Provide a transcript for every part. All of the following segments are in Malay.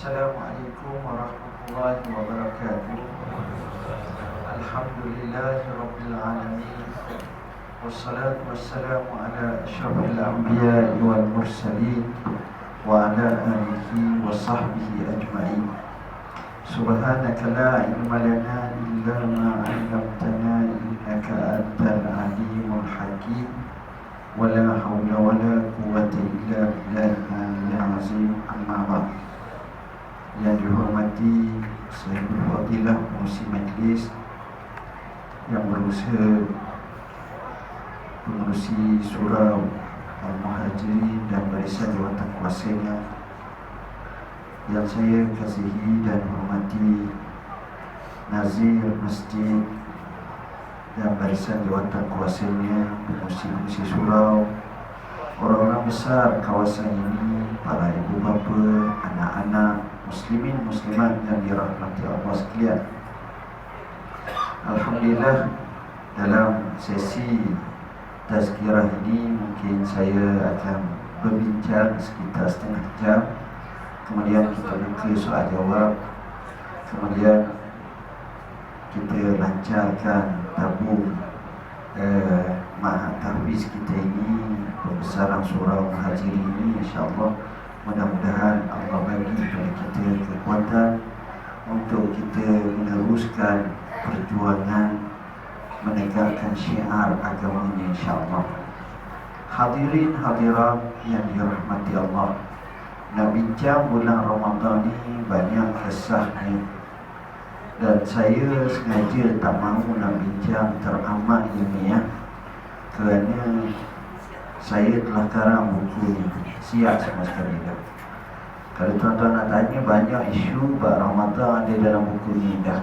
Assalamualaikum warahmatullahi wabarakatuh. Alhamdulillahi rabbil alamin. Wassalatu wassalamu ala asyrafil anbiya'i wal mursalin wa ala alihi wa sahbihi ajma'in. Subhanaka la ilma lana illa ma 'allamtana innaka antal alimul hakim. Wa la hawla wa la quwwata illa billahil azim. Amma ba'd. Yang dihormati Sayyidul Fadilah Pengurusi Majlis, yang berusaha pengurusi surau Al-Muhajirin dan barisan jawatan kuasanya, yang saya kasihi dan hormati Nazir Masjid dan barisan jawatan kuasanya, pengurusi surau, orang-orang besar kawasan ini, para ibu bapa, anak-anak, muslimin muslimat yang dirahmati Allah sekalian. Alhamdulillah, dalam sesi tazkirah ini mungkin saya akan berbincang sekitar setengah jam. Kemudian kita buka soal jawab. Kemudian kita lancarkan tabung Mahat Tahfiz kita ini, pembesaran surau Muhajirin ini, insyaAllah. Mudah-mudahan Allah bagi kepada kita kekuatan untuk kita meneruskan perjuangan menegakkan syiar agamanya, insyaAllah. Hadirin hadirat yang dirahmati Allah, nak bincang bulan Ramadan ni banyak kesahnya, dan saya sengaja tak mahu nak bincang teramat ilmiah kerana saya telah karang buku ni, siap sama sekali dah. Kalau tuan-tuan nak tanya, banyak isu bab Ramadan ada dalam buku ni dah.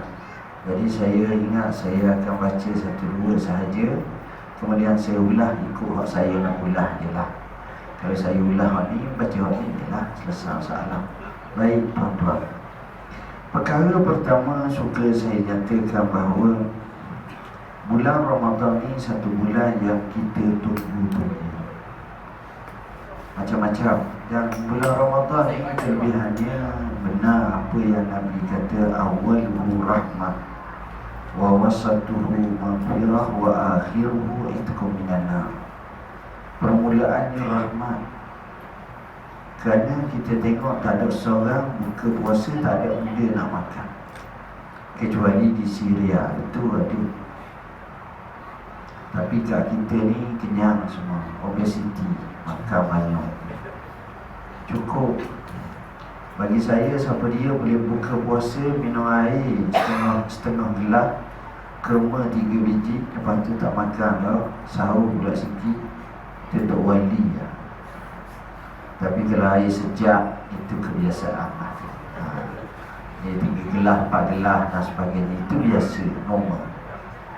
Jadi saya ingat saya akan baca satu dua sahaja, kemudian saya ulah ikut hak saya nak ulah je lah. Kalau saya ulah hak ni, baca hak ni je lah, selesai masalah. Baik tuan-tuan, perkara pertama suka saya nyatakan bahawa bulan Ramadan ni satu bulan yang kita tunggu-tunggu macam-macam. Dan bulan Ramadan ini kelebihannya benar apa yang Nabi kata, awaluhu rahmat wa wasatuhu maghfirah wa akhiruhu itqum minan nar. Permulaannya rahmat, kerana kita tengok tak ada seorang buka puasa tak ada benda nak makan, kecuali di Syria itu ada. Tapi kat kita ni kenyang semua, obesiti, makan banyak, cukup. Bagi saya, siapa dia boleh buka puasa minum air setengah gelas, kurma 3 biji, lepas tu tak makan dah, sahur pula sikit, itu untuk wali lah. Tapi kalau air sejak, itu kebiasaan lah. Dia 3 gelas, 4 gelas dan sebagainya, itu biasa, normal.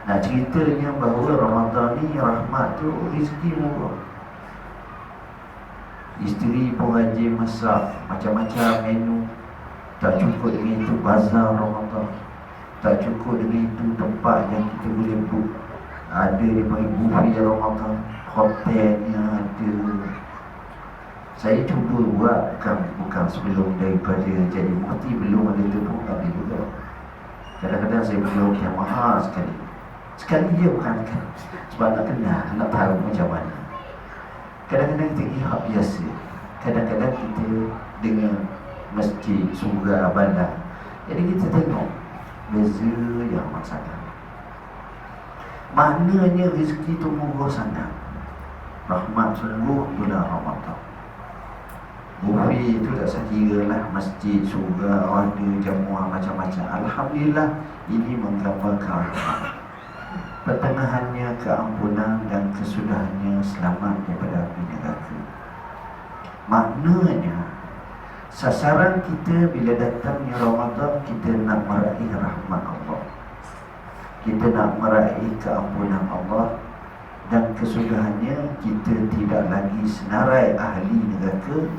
Nak ceritanya bahawa Ramadan ni rahmat tu, rezeki murah. Isteri pun rajin masak macam-macam menu. Tak cukup dengan itu bazar Ramadan, tak cukup dengan itu tempat yang kita boleh book. Ada di bagi buffet Ramadan, hotelnya ada. Saya cuba buat, bukan sebelum daripada jadi mufti, belum ada tu pun ada juga. Kadang-kadang saya beli yang mahal sekali. Sekali dia bukan kan, sebab nak kenal, nak tahu macam mana. Kadang-kadang kita ihap biasa, kadang-kadang kita dengan masjid, surah, bandar. Jadi kita tengok beza yang sangat. Maknanya rezeki itu murah sangat. Rahmat sungguh bulan Ramadan. Buffet itu tak sekira lah, masjid, surah, ada jamuah macam-macam. Alhamdulillah, ini menggambarkan pertengahannya keampunan dan kesudahannya selamat daripada api neraka. Maknanya sasaran kita bila datangnya Ramadan, kita nak meraih rahmat Allah, kita nak meraih keampunan Allah, dan kesudahannya kita tidak lagi senarai ahli neraka.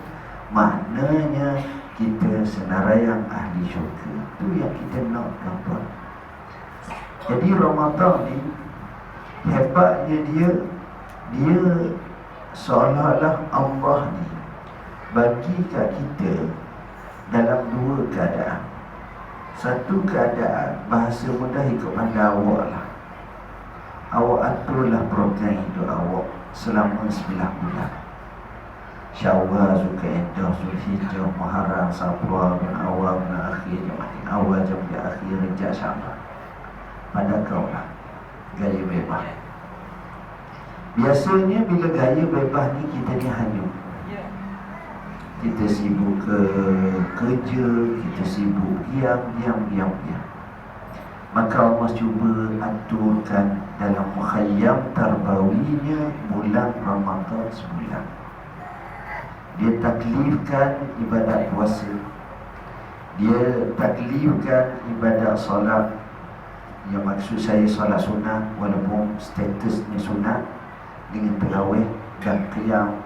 Maknanya kita senarai yang ahli syurga. Itu yang kita nak, tuan-tuan. Jadi Ramadan ni hebatnya dia seolah-olah Allah ni bagi kat kita dalam dua keadaan. Satu keadaan bahasa mudah ikut pandai awak lah. Awak aturlah program hidup awak selama 9 bulan. Syawal, Zulkaidah, Zulhijjah, Muharram, Safar, dan Awal, dan Akhir, Awal, Jambi, Akhir, Rejab, Syaban. Pada kau lah gaya bebas. Biasanya bila gaya bebas ni kita ni hanyut. Kita sibuk ke kerja, kita sibuk diam. Maka Allah cuba aturkan dalam mukhayyam tarbawinya bulan Ramadan sebulan. Dia taklifkan ibadat puasa, dia taklifkan ibadat solat. Yang maksud saya solat sunat, walaupun statusnya sunat, dengan tarawih dan qiyam.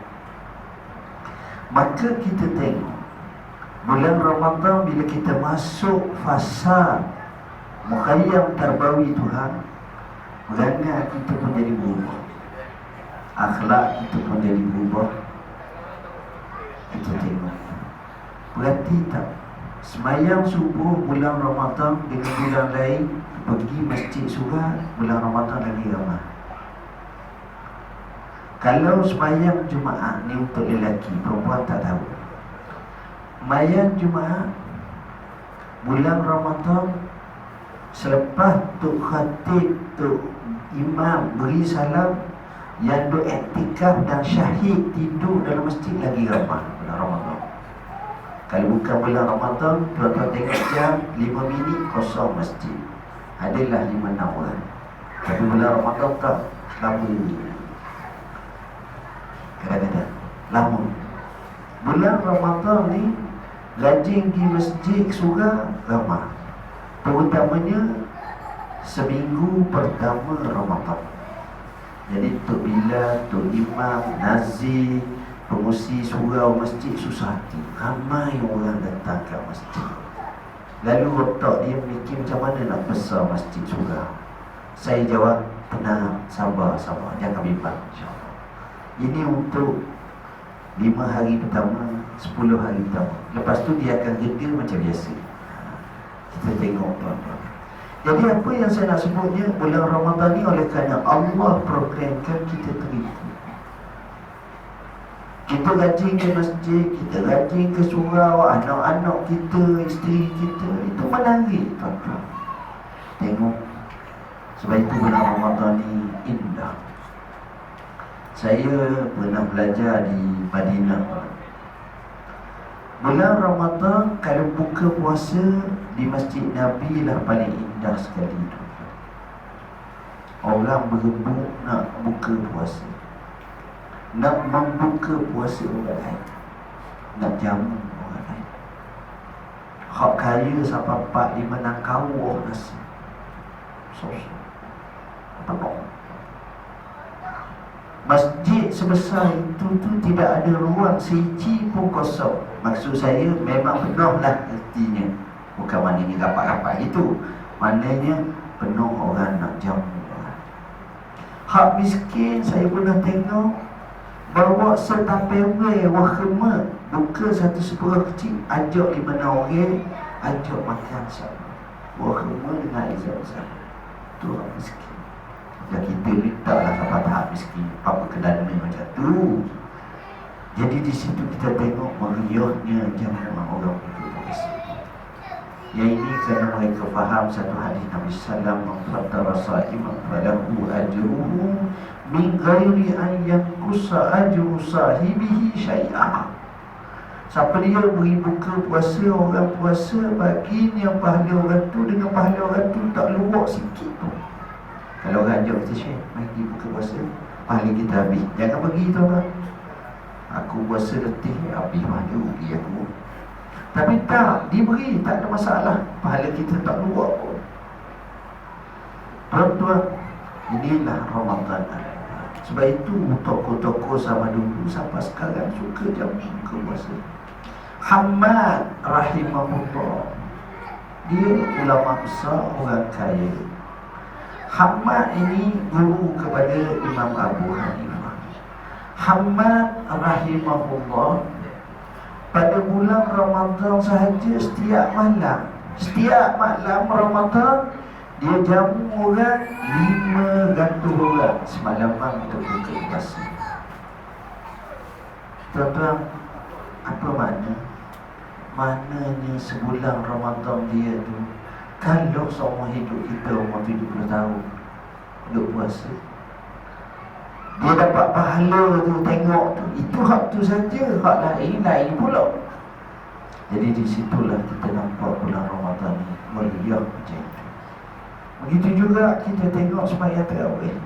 Maka kita tengok bulan Ramadan bila kita masuk fasa mukhayyam tarbawi Tuhan, perangai kita pun jadi berubah, akhlak kita pun jadi berubah. Kita tengok, berarti tak semayang subuh bulan Ramadan dengan bulan lain, pergi masjid surah bulan Ramadan lagi ramai. Kalau semayang Jumaat ni untuk lelaki, perempuan tak tahu. Semayang Jumaat bulan Ramadan, selepas Tok Khatib, Tok Imam beri salam, yang duk iktikaf dan syahid tidur dalam masjid lagi ramai bulan Ramadan. Kalau bukan bulan Ramadan, tuan-tuan tengok jam 5 minit kosong masjid, adalah 5-6 orang. Tapi bulan Ramadan tak lama ini. Kadang-kadang lama. Bulan Ramadan ni rajin di masjid surah ramai, terutamanya seminggu pertama Ramadan. Jadi Tok Bilal, Tok Imam, Nazir, pengusi surau masjid susah hati. Ramai orang datang ke masjid. Lalu otak dia mikir macam mana nak besar masjid surau. Saya jawab, tenang, sabar, jangan bimbang, insyaAllah. Ini untuk 5 hari pertama, 10 hari pertama. Lepas tu dia akan reda macam biasa. Kita tengok tuan-tuan. Jadi apa yang saya nak sebutnya, bulan Ramadan ni oleh kerana Allah programkan kita terikut. Kita rajin ke masjid, kita rajin ke surau, anak-anak kita, isteri kita, itu menarik tuan-tuan. Tengok. Sebab itu bulan Ramadan ni indah. Saya pernah belajar di Madinah. Bulan Ramadan kalau buka puasa di Masjid Nabi lah paling indah sekali tu. Orang berebut nak buka puasa, nak membuka puasa orang lain, nak jamu orang lain. Hak kaya sampai 4-5 nak kawah nasi sosok penuh. Masjid sebesar itu tu tidak ada ruang siji pun kosong. Maksud saya memang penuh lah artinya. Bukan maknanya rapat-rapat itu, maknanya penuh orang nak jamu. Hak miskin saya pernah tengok bawa setapewai wakhemah, buka satu sebuah kecil, ajak 5 orang, ajak makan sama. Wakhemah dengan izan-izan. Itu orang miskin. Dan kita ni taklah sampai tahap miskin, apa kedana macam tu. Jadi di situ kita tengok meriahnya jamaah orang itu puasa. Yang ini kerana mereka faham satu hadis Nabi sallallahu alaihi wasallam, "Fattara sa'iman falahu ajruhu min ghairi an yanqusa ajru sahibihi syai'a." Siapa dia beri buka puasa orang puasa, baginya pahala orang tu dengan pahala orang tu tak luar sikit pun. Kalau orang ajak kita, Syekh, mari buka puasa, pahala kita habis. Jangan pergi tuan-tuan. Aku puasa letih, habis pahala rugi aku. Tapi tak, diberi, tak ada masalah. Pahala kita tak luar pun. Tuan-tuan, inilah Ramadan. Sebab itu tokoh-tokoh sama dulu sampai sekarang suka jamu buka puasa. Hamad rahimahullah, dia ulama besar, orang kaya. Hamad ini guru kepada Imam Abu Hanifah. Hamad rahimahullah pada bulan Ramadan sahaja setiap malam Ramadan dia jamu orang 500 orang semalaman untuk buka puasa. Tuan-tuan, apa makna? Maknanya sebulan Ramadan dia tu, kalau seumur hidup kita umur 70 tahun duduk puasa, dia dapat pahala tu, tengok tu, itu hak tu saja, hak lain pula. Jadi di situlah kita nampak bulan Ramadan ni meriah macam itu. Begitu juga kita tengok sembahyang tarawih.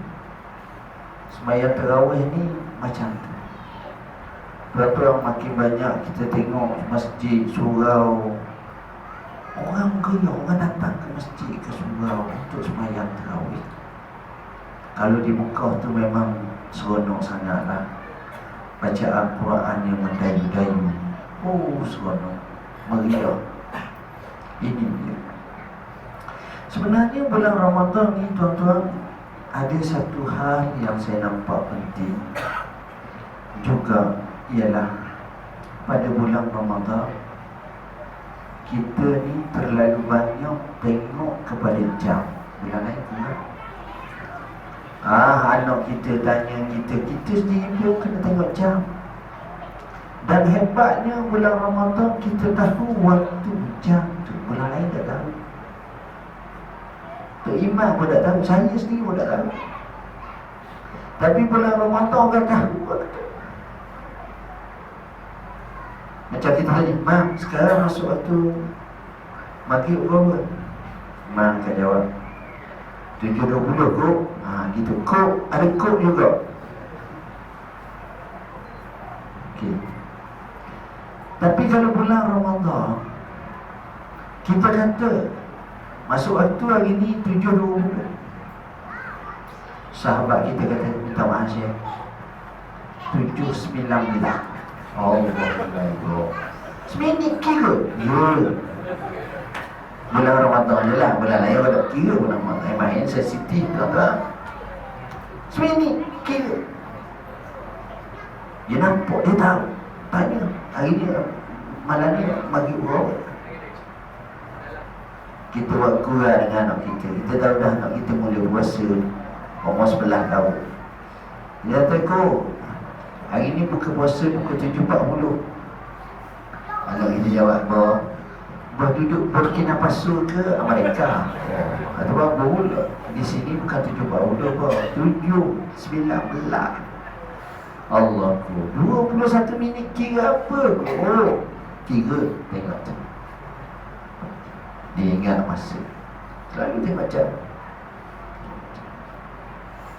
Sembahyang tarawih ni macam tu. Berapa makin banyak kita tengok masjid, surau, orang gelap, orang datang ke masjid, ke surau untuk sembahyang tarawih. Kalau di Mekah tu memang seronok sangatlah. Bacaan Quran yang mendayu-dayu, seronok, meriah. Ini dia. Sebenarnya bulan Ramadan ni tuan-tuan, ada satu hal yang saya nampak penting juga, ialah pada bulan Ramadan kita ni terlalu banyak tengok kepada jam. Bulan lain pula anak kita tanya kita sendiri pun kena tengok jam. Dan hebatnya bulan Ramadan kita tahu waktu jam tu, bulan lain tak tahu. Tok Imam pun tak tahu, saya sendiri pun tak tahu. Tapi bulan Ramadan orang tahu waktu. Macam kita tanya, Mam, sekarang masuk waktu maghrib berapa? Mam akan jawab 7.20 kok. Gitu. Kok, ada kok juga. Okey. Tapi kalau bulan Ramadan, kita kata masuk waktu hari ni 7.20. Sahabat kita kata, minta maaf saya, 7.19. Allah seminit kira. Ya, bulan Ramadan je lah. Bulan lain orang tak kira bulan Ramadan. Main sensitif tak. Seminit kira. Dia nampak, dia tahu. Tanya, hari ni malam ni maghrib berapa? Kita buat kurang dengan anak kita. Kita tahu dah anak kita mula puasa umur 11 tahun. Dia kata, kok hari ni buka puasa pukul 7.40. Anak kita jawab, Bah duduk Burkina Faso ke Amerika? Atau apa pula? Di sini bukan 7.40, bah 7.19. Allahku, 21 minit kira apa? Kira, tengok tu. Dia ingat masa. Selalu tengok jam.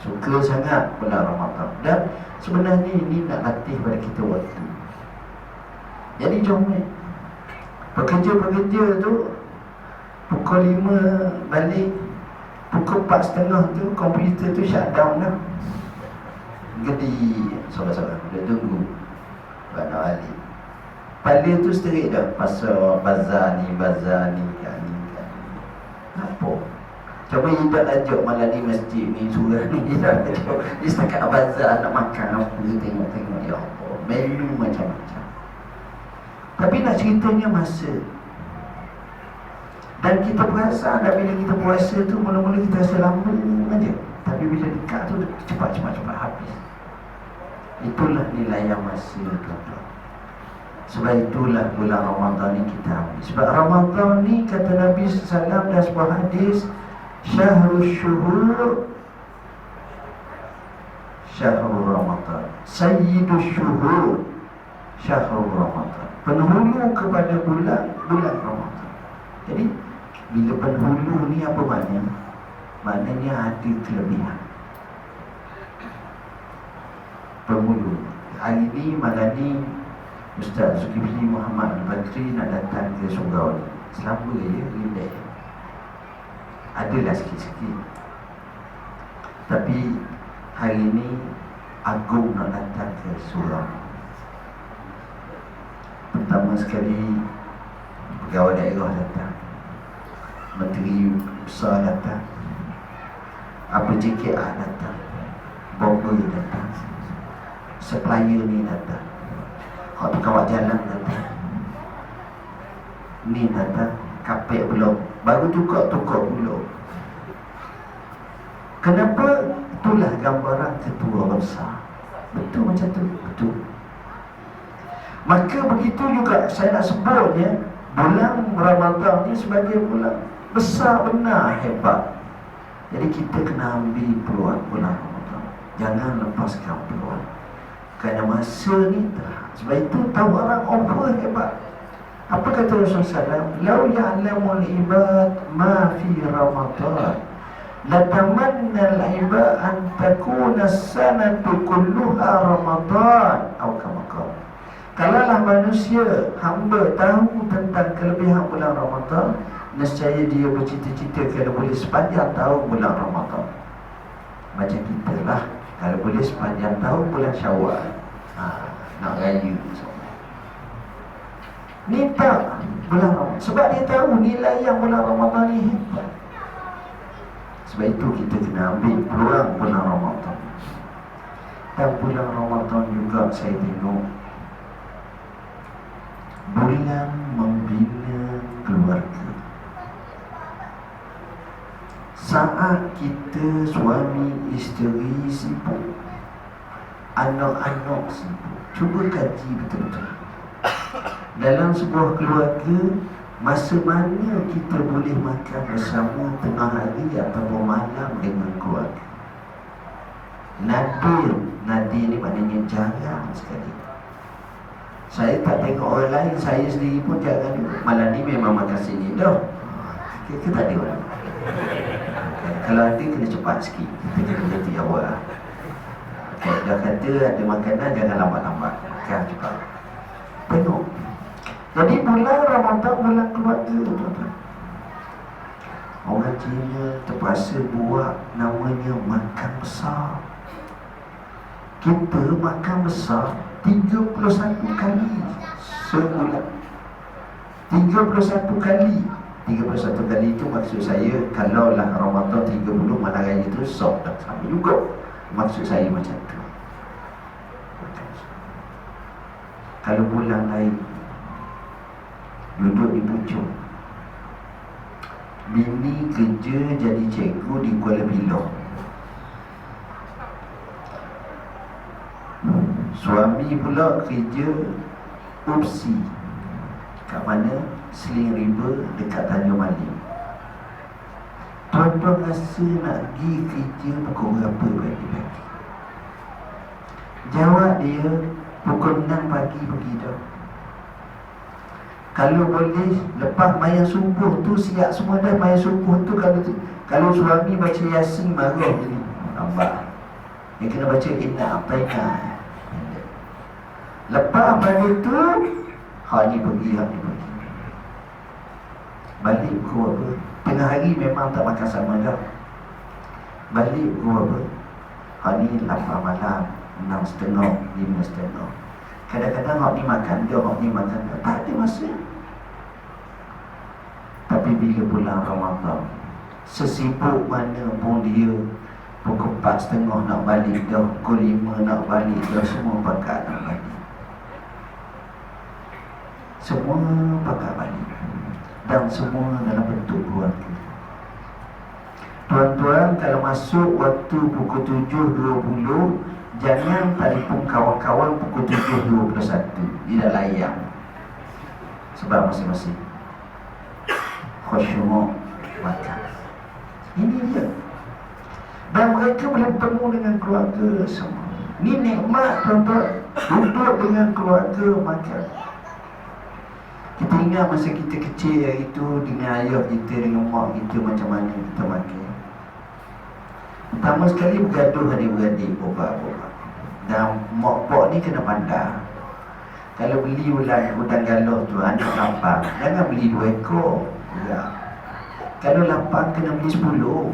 Suka sangat bulan Ramadan. Dan sebenarnya ini nak latih pada kita waktu. Jadi jom ni, pekerja-pekerja tu pukul 5 balik, pukul 4.30 tu komputer tu shutdown dah. Gedi, sabar-sabar, dia tunggu Bana Ali Balik tu straight dah. Pasal bazar ni apa? Coba Ibat ajak malam ni masjid ni, surah ni Ibat ajak, dia setakat bazar nak makan apa, tengok-tengok, ya Allah, menu macam-macam. Tapi nak ceritanya masa. Dan kita perasan, dan bila kita puasa tu, mula-mula kita rasa lambung aja. Tapi bila dekat tu, cepat-cepat habis. Itulah nilai yang masa, tuan-tuan. Sebab itulah bulan Ramadan ni kita ambil. Sebab Ramadan ni kata Nabi SAW dalam sebuah hadis, Syahrul syuhur Syahrul Ramadan, Sayyidul syuhur Syahrul Ramadan, penghulu kepada bulan Ramadan. Jadi bila penghulu ni apa maknanya? Maknanya ada kelebihan. Penghulu. Hari ni, malam ni Ustaz Zulkifli Muhammad Al-Badri nak datang ke surau ni. Selama je, relax. Adalah sikit-sikit. Tapi hari ni Agung nak datang ke surau. Pertama sekali pegawai daerah datang, Menteri Besar datang, apa JKA datang, Bomber datang, supplier ni datang, hak tukang jalan datang, Ni datang kapek belum, baru tukar belum. Kenapa? Itulah gambaran ketua besar. Betul macam tu, betul. Maka begitu juga saya nak sebut ya, bulan Ramadan ni sebagai bulan besar, benar, hebat. Jadi kita kena ambil peluang bulan Ramadan, jangan lepaskan peluang. Kerana masa ni sebab itu tahu orang apa hebat. Apa kata Rasulullah SAW? Lau ya'lamul ibad ma fi Ramadan latamanna al-ibad an takuna as-sanatu kulluha Ramadan. Atau kama qala. Kalaulah manusia hamba tahu tentang kelebihan bulan Ramadan, nescaya dia bercita-cita kalau boleh sepanjang tahun bulan Ramadan. Macam kita lah, kalau boleh sepanjang tahun bulan Syawal, nak raya. Ni tak bulan Ramadan, sebab dia tahu nilai yang bulan Ramadan ni hebat. Sebab itu kita kena ambil peluang bulan Ramadan. Dan bulan Ramadan juga saya tengok bulan membina keluarga. Saat kita suami isteri sibuk, anak-anak sibuk, cuba kaji betul-betul. Dalam sebuah keluarga, masa mana kita boleh makan bersama tengah hari atau malam dengan keluarga? Nadir ni maknanya jarang sekali. Saya tak tengok orang lain, saya sendiri pun jarang juga. Malam ni memang makan sini dah. Kita tak ada orang. Kalau ada kena cepat sikit, kita kena berhenti awal. Dah kata ada makanan, jangan lambat-lambat, makan cepat. Tengok. Jadi bulan Ramadan bulan keluarga, tuan-tuan. Orang Cina terpaksa buat namanya makan besar. Kita makan besar 31 kali sebulan. 31 kali. 31 kali itu maksud saya, kalaulah Ramadan 30 malam raya itu sok tak sama juga. Maksud saya macam tu. Kalau bulan lain duduk di pucuk, bini kerja jadi cikgu di Kuala Piloh, suami pula kerja UPSI kat mana? Seling River dekat Tanjung Malim. Tuan-tuan rasa nak pergi kerja pukul berapa pagi-pagi? Jawab dia, pukul 6 pagi pergi dah. Kalau boleh lepas mayang subuh tu siap semua dah. Mayang subuh tu kalau suami baca Yasin marah jadi nampak. Dia kena baca Inna A'taina. Lepas pada tu ni pergi, ni pergi. Balik pukul apa? Tengah hari memang tak makan sama dah. Balik pukul apa? Ni 8 malam, 6.30, 5.30. Kadang-kadang hak ni makan dia, hak ni makan dia. Tak ada masa. Tapi bila bulan Ramadan, sesibuk mana pun dia, pukul 4.30 nak balik dah, pukul 5 nak balik dah, semua pakat nak balik. Semua pakat balik. Dan semua dalam bentuk keluarga. Tuan-tuan, kalau masuk waktu pukul 7.20, jangan telefon kawan-kawan pukul 7.21. Tidak layak. Sebab masing-masing khusyuk makan. Ini dia. Dan mereka boleh bertemu dengan keluarga semua. Ini nikmat, tuan-tuan. Duduk dengan keluarga makan. Kita ingat masa kita kecil hari itu, dengan ayah kita, dengan mak kita, macam mana kita makan. Pertama sekali bergaduh adik-beradik, boba-boba. Dan mak pak ni kena pandang. Kalau beli udang galuh tu, anak lapang, jangan beli 2 ekor. Ya. Kalau lapang kena beli 10.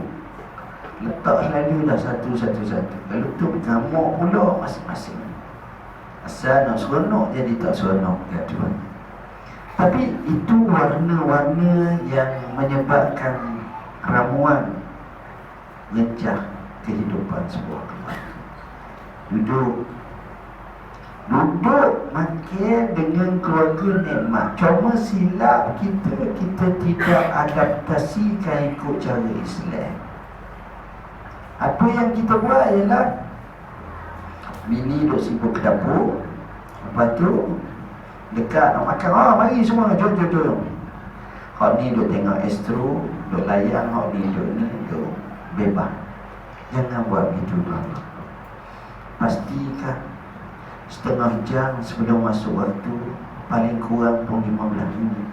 Letak selalu dah satu-satu. Kalau tu bergamuk pula masing-masing. Asal nak seronok jadi tak seronok, gaduh. Tapi itu warna-warna yang menyebabkan ramuan gencah kehidupan sebuah keluarga. Duduk Duduk makan dengan keluarga nikmat. Cuma silap kita tidak adaptasikan ikut cara Islam. Apa yang kita buat ialah bini duk sibuk ke dapur, lepas tu dekat nak makan, mari semua jom. Hak ni duk tengok Astro, duk layan, hak ni duk bebas. Jangan buat begitu dulu. Pastikan setengah jam sebelum masuk waktu, paling kurang pun 15 minit,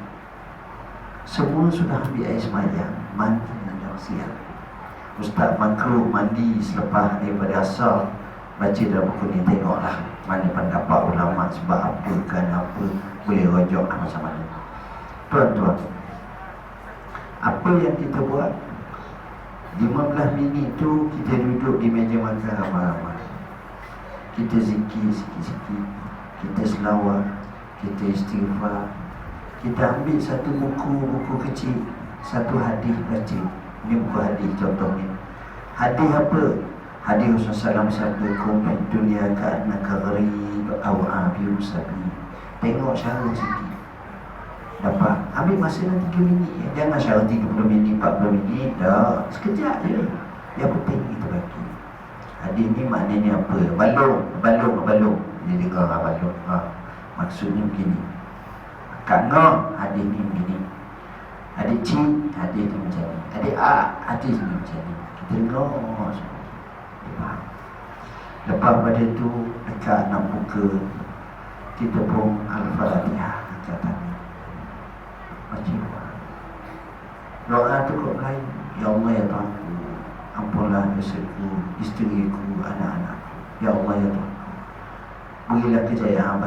semua sudah ambil air semayang, mandi dan siap. Ustaz makruh mandi selepas daripada asar. Baca dalam buku ni, tengoklah mana pendapat ulama, sebab apa, kenapa, boleh rojok macam mana. Tuan-tuan, apa yang kita buat 15 minit tu, kita duduk di meja makan ramai-ramai. Kita zikir sikit-sikit, kita selawat, kita istighfar, kita ambil satu buku kecil, satu hadis baca. Ini buku hadis contohnya. Hadis apa? Hadis Rasulullah SAW bersabda, "Kum fid dunya ka'annaka gharib aw abir sabi." Tengok syarah sikit, dapat. Ambil masa dalam 3 minit ya. Jangan syarah 30 minit, 40 minit. Dah, sekejap je. Yang penting kita bagi. Hadis ni maknanya apa? Balong. Dia dengar balong. Maksudnya begini. Kak Noh, hadis ni begini. Adik Cik, hadis ni macam ni. Adik A, hadis ni macam ni. Kita dengar semua. Lepas pada tu, dekat nak buka, kita pun Al-Fatihah angkat tangan, baca doa. Doa tu kat Melayu, ya Allah ya Tuhanku, ampunlah dosaku, isteriku, anak-anakku. Ya Allah ya Tuhanku, berilah kejayaan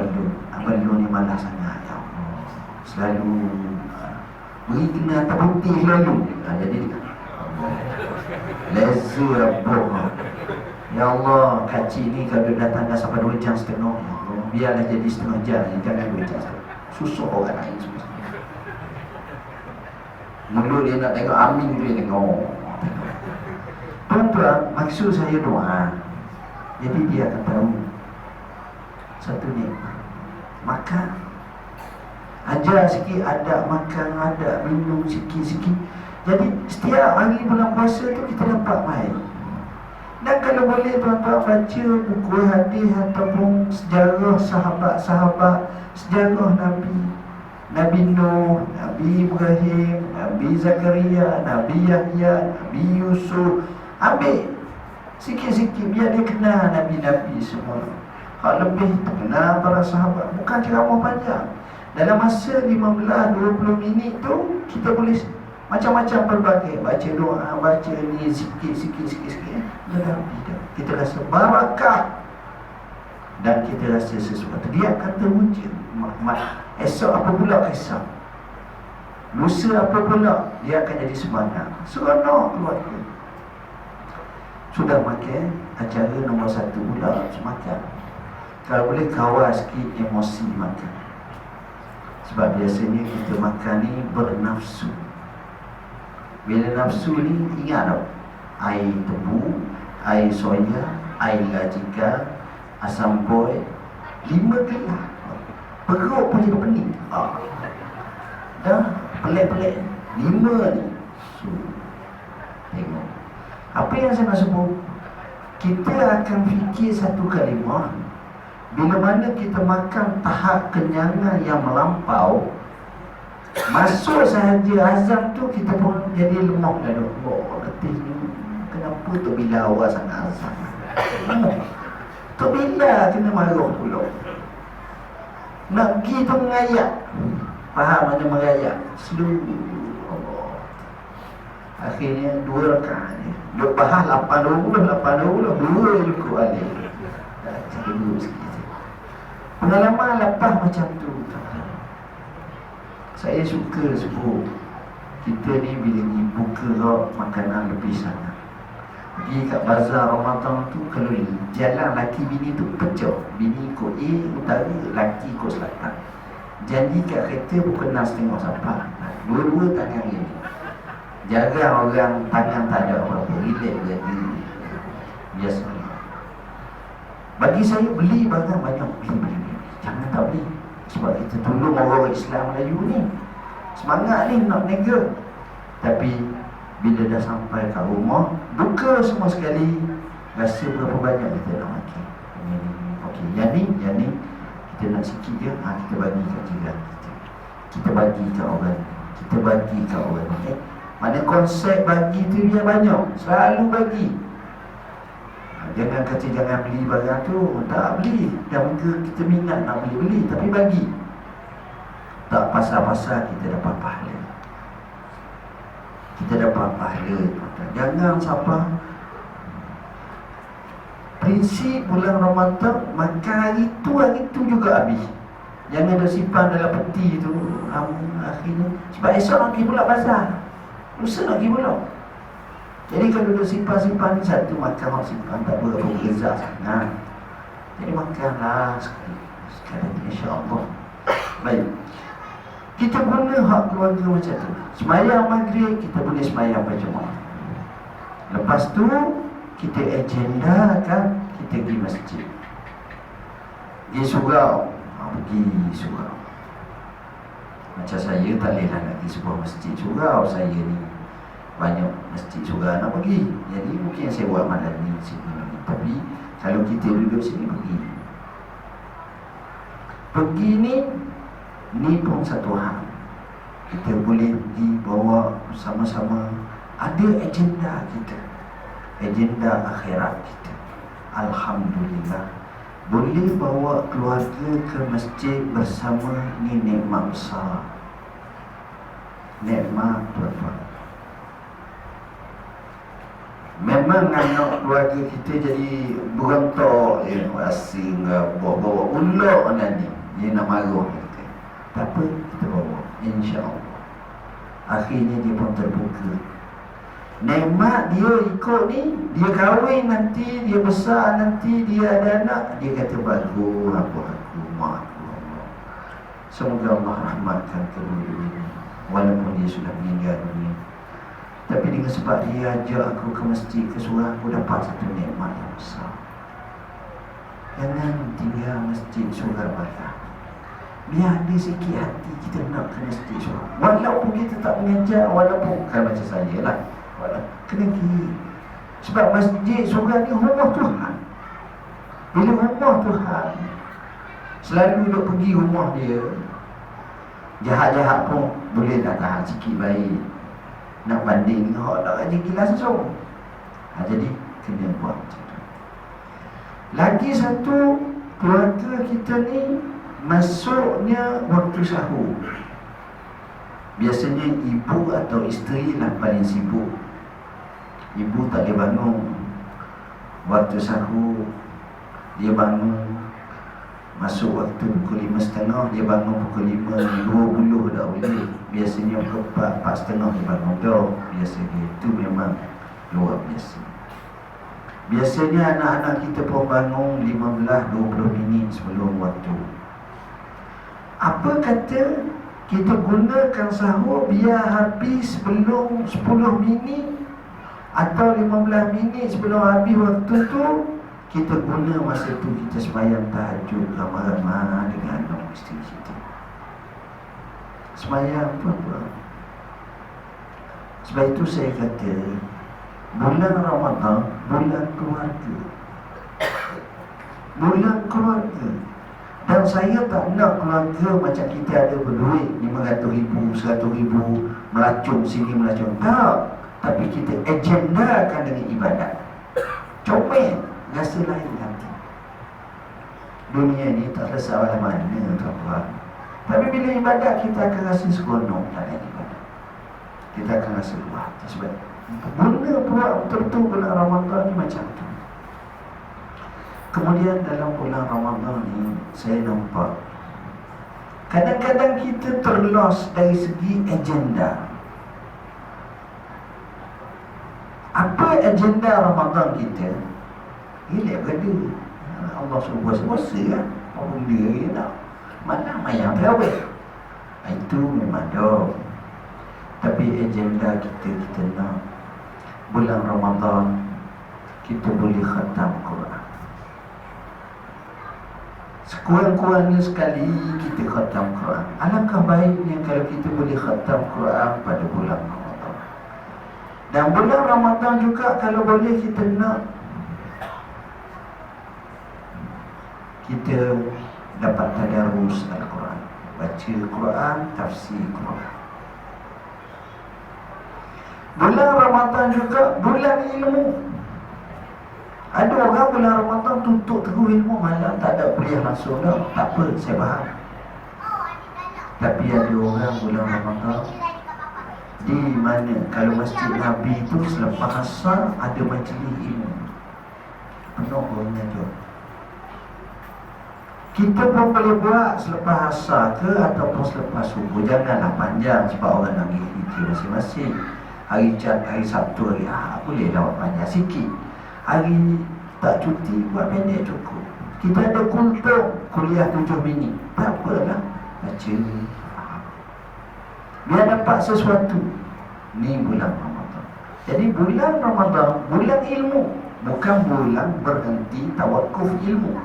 Abang ni malas sangat ya Allah, selalu beri kena terbukti selalu. Jadi lezu Rabbuh, ya Allah, kacik ni kalau datang dah sampai 2 jam setengah, ya Allah, biarlah jadi setengah jam, jangan 2 jam setengah. Susah orang lain semua. Mulut dia nak tengok amin, dia tengok. Tuan-tuan, maksud saya doa. Jadi dia akan tahu satu nikmat. Makan, ajar sikit, ada makan, ada minum sikit-sikit. Jadi setiap hari bulan puasa tu kita dapat main. Dan kalau boleh tuan-tuan baca buku hadis ataupun sejarah sahabat-sahabat, sejarah Nabi Nuh, Nabi Ibrahim, Nabi Zakaria, Nabi Yahya, Nabi Yusuf. Ambil sikit-sikit biar dia kenal Nabi-Nabi semua. Hak lebih kenal para sahabat. Bukan ceramah panjang. Dalam masa 15-20 minit tu kita boleh macam-macam pelbagai, baca doa, baca ni, sikit. Kita rasa barakah dan kita rasa sesuatu. Dia akan terwujud. Esok apa pula kisah, lusa apa pula, dia akan jadi semangat. Seronok keluarga. Sudah makan, acara nombor 1 pula makan. Kalau boleh kawal sikit emosi makan. Sebab biasanya kita makan ni bernafsu. Bila nafsu ni, ingat tak? Air tebu, air soya, air gajika, asam boy, 5 gelas. Perut pun jadi pening. Dah pelik-pelik 5 ni. Tengok apa yang saya nak sebut. Kita akan fikir satu kalimah. Bila mana kita makan tahap kenyangan yang melampau, masuk sahaja azam tu, kita pun jadi lemah dah. Letih ni, kenapa tu bila awak sangat azam? Tu bila kena marah pula. Nak pergi tu mengayak. Faham mana mengayak? Seluruh Allah. Akhirnya 2 rakaat ni, duk bahas 80 2 je ku balik. Cakap dulu sikit. Pengalaman lepas macam tu, saya suka sebut, kita ni bila buka rok, makanan lebih sangat. Pergi kat bazar Ramadan tu, kalau jalan laki bini tu pecah. Bini ikut A utara, laki ikut selatan. Janji kat kereta berkenal setengah sampah. Dua-dua tangan ni. Jarang orang tangan tak ada apa-apa, relax je. Biasa. Bagi saya beli barang banyak, beli. Jangan tak beli. Sebab kita tolong orang Islam Melayu ni, semangat ni nak niaga. Tapi bila dah sampai kat rumah, buka semua sekali, rasa berapa banyak kita nak makan. Okey, yang ni kita nak sikit je, kita bagi kat jiran kita. Kita bagi kat orang. Kita bagi kat orang. Mana konsep bagi tu dia banyak, selalu bagi. Jangan kata jangan beli barang tu, tak beli. Dan muka kita minat nak beli, tapi bagi. Tak pasal-pasal kita dapat pahala. Kita dapat pahala. Jangan sabar. Prinsip bulan Ramadan, makan hari tu juga habis. Jangan ada simpan dalam peti tu akhirnya. Sebab esok nak pergi pula bazar, lusa nak pergi pula. Jadi kalau dia simpan-simpan ni, satu makan hak simpan tak berapa berzat sangat. Jadi makanlah sekali insya-Allah. Baik. Kita guna hak keluarga macam tu. Semayang maghrib kita boleh semayang berjemaah. Lepas tu kita agendakan kita pergi masjid. Pergi surau, pergi surau. Macam saya tak boleh nak pergi sebuah masjid surau. Saya ni banyak masjid surau nak pergi. Jadi mungkin saya buat malam ni sini. Tapi kalau kita duduk sini pergi ni pun satu hal. Kita boleh pergi bawa sama-sama. Ada agenda kita, agenda akhirat kita. Alhamdulillah, boleh bawa keluarga ke masjid bersama. Ni nikmat besar, nikmat tuan-tuan. Memang anak keluarga kita jadi berontak, asyik bawa ulok ni, dia nak marah kita. Tak apa, kita bawa, insya-Allah. Akhirnya dia pun terbuka. Nikmat dia ikut ni, dia kahwin nanti, dia besar nanti, dia ada anak, dia kata bagus apa aku, mak aku, Allah. Semoga Allah rahmatkan kedua-dua ini, walaupun dia sudah meninggal dunia. Tapi dengan sebab dia ajak aku ke masjid, ke surau, aku dapat satu nikmat yang besar. Jangan tinggal masjid surau barang. Biar ada sikit hati kita nak ke masjid surau. Walaupun kita tak mengajar, walaupun bukan macam saya lah, kena pergi. Sebab masjid surau ni rumah Tuhan. Bila rumah Tuhan, selalu duduk pergi rumah dia. Jahat-jahat pun boleh tak tahan sikit baik. Nak banding dengan orang nak rezeki langsung. Jadi kena buat macam tu. Lagi satu, keluarga kita ni masuknya waktu sahur. Biasanya ibu atau isteri lah paling sibuk. Ibu tak boleh bangun waktu sahur. Dia bangun masuk waktu pukul 5.30, dia bangun pukul 5.20 dah boleh. Biasanya pukul 4.30 dia bangun dah. Biasa dia, itu memang luar biasa. Biasanya anak-anak kita pun bangun 15-20 minit sebelum waktu. Apa kata kita gunakan sahur biar habis sebelum 10 minit atau 15 minit sebelum habis waktu tu, kita guna masa tu kita sembahyang tahajud ramai-ramai dengan anak isteri kita. Sembahyang apa-apa. Sebab itu saya kata bulan Ramadan, bulan keluarga. Bulan keluarga. Dan saya tak nak keluarga macam kita ada berduit 500,000, 100,000, melacung sini melacung. Tak. Tapi kita agendakan dengan ibadat. Comel, rasa lain hati. Dunia ni tak rasa awal mana tuan-tuan. Tapi bila ibadat kita akan rasa seronok dalam ibadat. Kita akan rasa buah hati. Sebab guna pula betul-betul bulan Ramadan ni macam tu. Kemudian dalam bulan Ramadan ni saya nampak kadang-kadang kita terlos dari segi agenda. Apa agenda Ramadan kita? Gila berada. Allah suruh puasa-puasa kan. Apa benda dia nak? Mana mayang terawih? Itu memang dah. Tapi agenda kita nak bulan Ramadan kita boleh khatam Quran. Kurang-kurangnya sekali kita khatam Quran. Alangkah baiknya kalau kita boleh khatam Quran pada bulan Ramadan. Dan bulan Ramadan juga kalau boleh kita nak kita dapat tadarus Al-Quran, baca Quran, tafsir Quran. Bulan Ramadan juga bulan ilmu. Ada orang bulan Ramadan tutup terus ilmu, malam tak ada kuliah langsung dah. Tak apa, saya faham. Tapi ada orang bulan Ramadan di mana kalau masjid Nabi itu selepas asar ada majlis ilmu, penuh orangnya tu. Kita pun boleh buat selepas asar ke ataupun selepas subuh. Janganlah panjang sebab orang nak pergi kerja masing-masing. Hari Sabtu, hari Ahad boleh lawat panjang sikit. Hari tak cuti buat pendek cukup. Kita ada kumpul kuliah 7 minit, tak apalah, baca biar dapat sesuatu. Ni bulan Ramadan. Jadi bulan Ramadan bulan ilmu, bukan bulan berhenti tawakuf ilmu.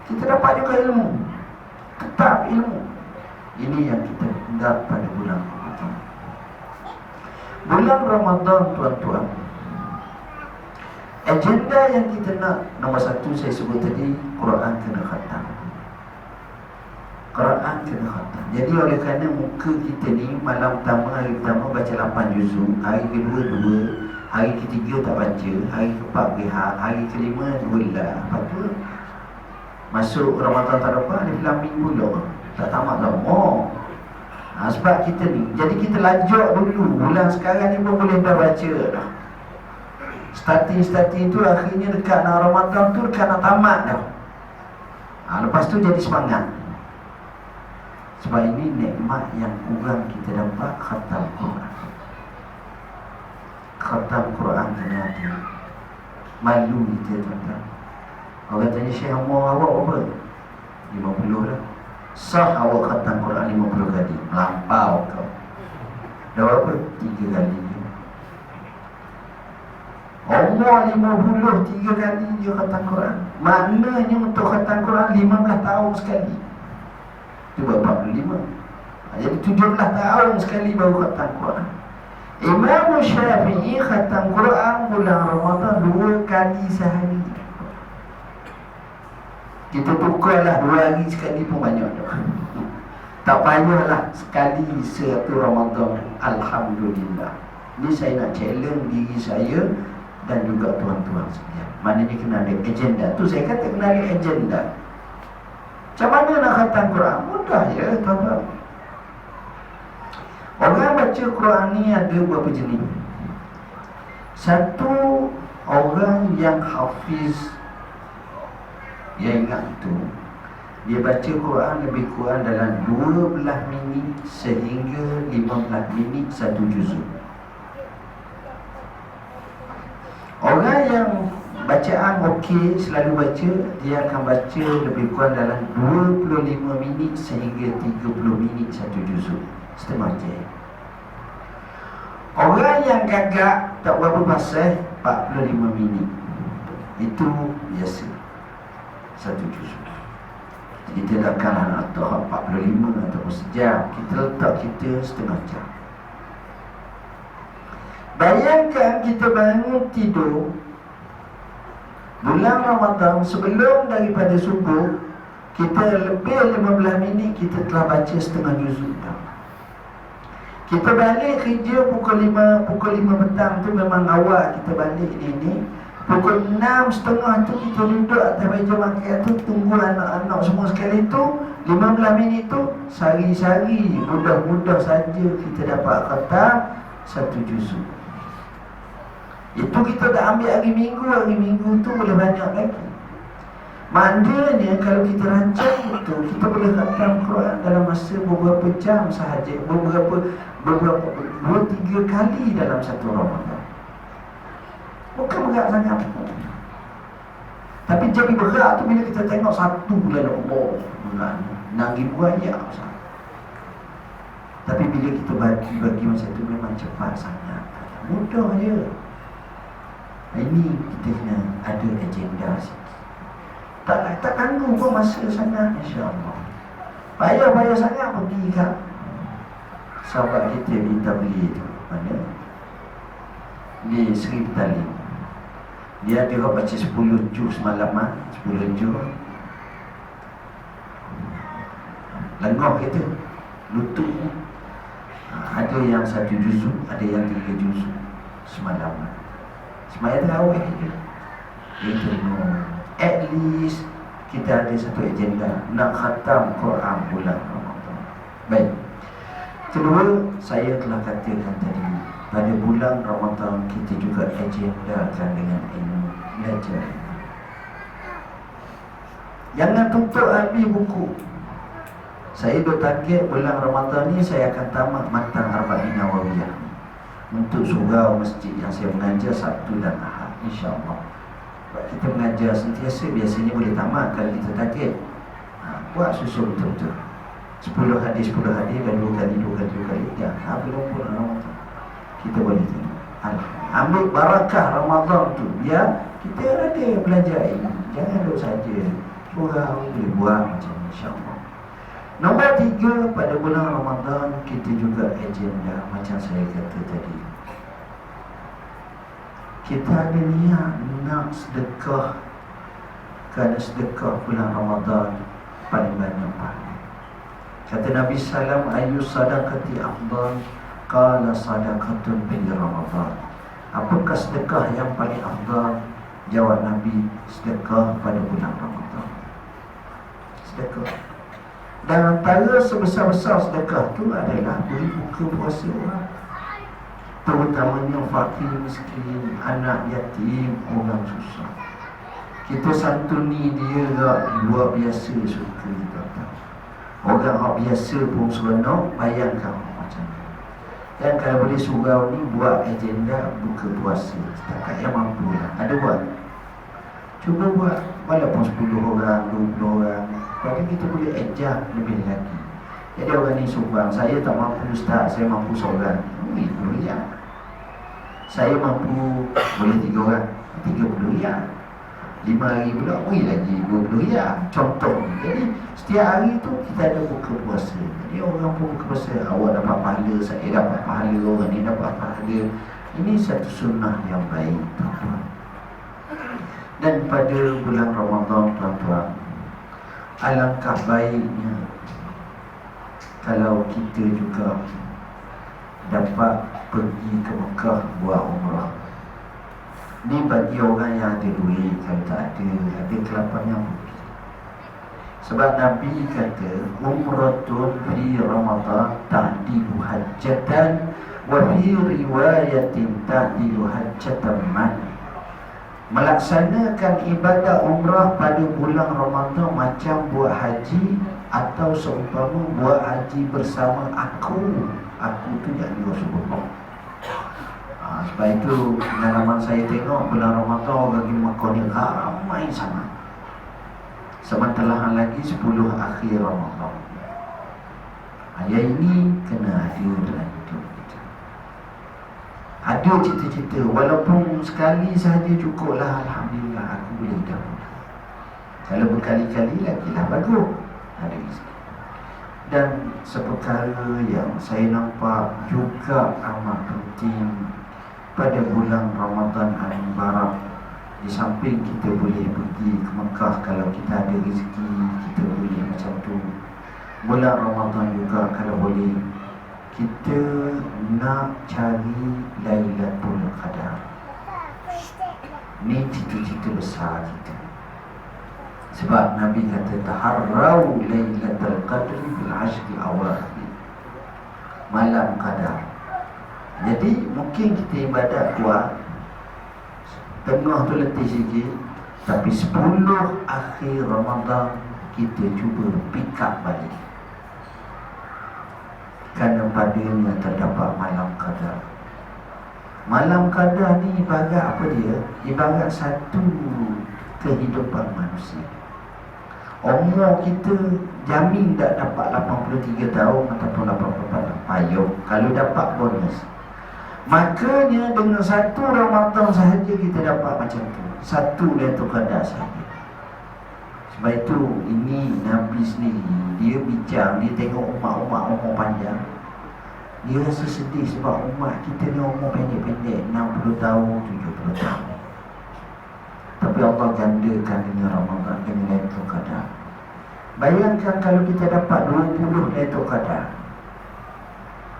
Kita dapat juga ilmu, tetap ilmu. Ini yang kita hendak pada bulan Ramadan. Bulan Ramadan, tuan-tuan, agenda yang kita nak, nombor satu saya sebut tadi, Quran kena khatam. Quran kena khatam. Jadi oleh kerana muka kita ni malam pertama, hari pertama baca 8 juzuk, hari kedua 2, hari ketiga tak baca, hari keempat rehat, hari kelima 2 lah. Lepas tu masuk Ramadan tak dapat, dia bilang minggu lah, tak tamat lama. Sebab kita ni, jadi kita lajak dulu. Bulan sekarang ni pun boleh dah baca dah. Starting tu akhirnya dekat nak Ramadan tu dekat nak tamat dah. Lepas tu jadi semangat. Sebab ini nikmat yang kurang kita dapat, khatam Quran. Khatam Quran kena hati. Malu kita, tuan-tuan. Orang tanya, Syekh umur awak berapa? 50 dah. Sah awak khatam Quran 50 kali. Melampau kau. Dah berapa? 3 kali. Umur 50 3 kali dia khatam Quran. Maknanya untuk khatam Quran 15 tahun sekali. Itu berapa? 45. Jadi 17 tahun sekali baru khatam Quran. Imam Syafi'i khatam Quran bulan Ramadan 2 kali sehari. Kita tukarlah 2 hari sekali pun banyak dah. Tak payahlah sekali satu Ramadan. Alhamdulillah. Ini saya nak challenge diri saya dan juga tuan-tuan sekalian. Maknanya kena ada agenda. Tu saya kata kena ada agenda. Macam mana nak khatam Quran? Mudah ya, tuan-tuan. Orang baca Quran ni ada beberapa jenis. Satu, orang yang hafiz, yang ingat tu, dia baca Quran lebih kurang dalam 12 minit sehingga 15 minit satu juzuk. Orang yang bacaan okey, selalu baca, dia akan baca lebih kurang dalam 25 minit sehingga 30 minit satu juzuk, setengah jam. Orang yang gagak tak berapa pasal 45 minit. Itu biasa satu juzuk. Kita takkanlah nak letak 45 ataupun sejam. Kita letak kita setengah jam. Bayangkan kita bangun tidur bulan Ramadan, sebelum daripada subuh, kita lebih 15 minit kita telah baca setengah juzuk dah. Kita balik kerja pukul 5 petang tu memang awal kita balik ni. Pukul 6.30 tu kita duduk atas meja makan tu, tunggu anak-anak semua sekali tu. 15 minit tu sehari-hari mudah-mudah saja kita dapat khatam satu juzuk. Itu kita dah ambil hari Minggu tu boleh banyak lagi. Maknanya kalau kita rancang itu, kita boleh khatam Quran dalam masa beberapa jam sahaja, beberapa 2-3 kali dalam satu Ramadan. Bukan berat sangat pun. Tapi jadi berat tu bila kita tengok satu bulan Allah, nak ribuan ayat. Tapi bila kita bagi macam tu memang cepat sangat. Mudah je. Ini kita kena ada agenda sikit. Tak tangguh pun masa sangat, insya-Allah. Payah sangat pergi kat sahabat kita di Tabligh tu. Mana? Di Seri Petali. Dia baca 10 juz semalaman, 10 juz. Lengah kita, lutut. Ada yang 1 juz, ada yang 3 juz semalaman. Semaya tarawih je. Itu at least kita ada satu agenda nak khatam Quran bulan Ramadan. Baik. Kedua, saya telah katakan tadi, pada bulan Ramadan kita juga agendakan dengan ilmu, belajar. Jangan tutup habis buku. Saya dah target bulan Ramadan ni saya akan tamat matan Arba'in Nawawiyah untuk surau masjid yang saya mengajar Sabtu dan Ahad, insya-Allah. Kita mengajar sentiasa, biasanya boleh tamat kalau kita target. Buat susun betul-betul 10 hadis, 10 hadis, dan 2 kali ya, belum pun Ramadan kita boleh tengok. Ambil barakah Ramadan tu, biar kita ada belajar ilmu. Jangan duduk saja surau, boleh buat macam ni, insya-Allah. Nombor 3, pada bulan Ramadan kita juga agenda macam saya kata tadi. Kita ada niat nak sedekah, kerana sedekah bulan Ramadan paling banyak pahala. Kata Nabi SAW, ayu sadaqati afdal, qala sadaqatun fi Ramadan. Apakah sedekah yang paling afdal? Jawab Nabi, sedekah pada bulan Ramadan. Sedekah. Dan antara sebesar-besar sedekah tu adalah beri buka puasa orang, terutamanya fakir, miskin, anak yatim, orang susah. Kita santuni dia luar biasa suka kita. Orang biasa pun seronok, bayangkan macam ni. Dan kalau boleh surau ni buat agenda buka puasa, setakat yang mampu lah. Ada buat? Cuba buat, walaupun 10 orang, 20 orang. Lepas kita boleh adjust lebih lagi. Jadi orang ni sumbang, saya tak mampu ustaz, saya mampu seorang. Boleh ya. Saya mampu boleh 3 orang, 30 riyal. 5 hari pula boleh lagi 20 riyal. Contoh. Jadi setiap hari tu kita ada buka puasa. Jadi orang pun buka puasa, awak dapat pahala, saya dapat pahala, orang ni dapat pahala. Ini satu sunnah yang baik, tuan-tuan. Dan pada bulan Ramadan, tuan-tuan, alangkah baiknya kalau kita juga dapat pergi ke Mekah buat umrah. Ni bagi orang yang ada duit, kalau tak ada kelapan yang pergi. Sebab Nabi kata, umratun fi Ramadan ta'dilu hajjatan, wa fi riwayatin ta'dilu hajjatan man. Melaksanakan ibadah umrah pada bulan Ramadan macam buat haji, atau seumpama buat haji bersama aku. Aku tu jadi Rasulullah. Sebab itu pengalaman saya tengok bulan Ramadan orang di Makkah ni ramai sangat. Sementara lagi 10 akhir Ramadan. Yang ini kena ada dalam hidup kita. Ada cita-cita, walaupun sekali sahaja cukuplah, alhamdulillah aku boleh dapat. Kalau berkali-kali lagi lah bagus. Ada rezeki. Dan seperkara yang saya nampak juga amat penting pada bulan Ramadan al-Mubarak, di samping kita boleh pergi ke Mekah kalau kita ada rezeki, kita boleh macam tu. Bulan Ramadan juga kalau boleh kita nak cari Lailatul Qadar. Ini cita-cita besar kita. Sebab Nabi kata taharrau Lailatul Qadri bil ashri awakhir, malam qadar. Jadi mungkin kita ibadat kuat, tengah tu letih sikit, tapi 10 akhir Ramadan kita cuba pick up balik, kerana padanya terdapat malam qadar. Malam qadar ni ibarat apa dia? Ibarat satu kehidupan manusia. Umur kita jamin tak dapat 83 tahun ataupun 84 tahun. Payung kalau dapat bonus. Makanya dengan satu Ramadan sahaja kita dapat macam tu. Satu Lailatul Qadar sahaja. Sebab itu ini Nabi sendiri, dia bincang, dia tengok umat-umat umur panjang, dia rasa sedih sebab umat kita ni umur pendek-pendek, 60 tahun, 70 tahun. Tapi Allah gandakan dengan Ramadan, dengan Lailatul Qadar. Bayangkan kalau kita dapat 20 Lailatul Qadar,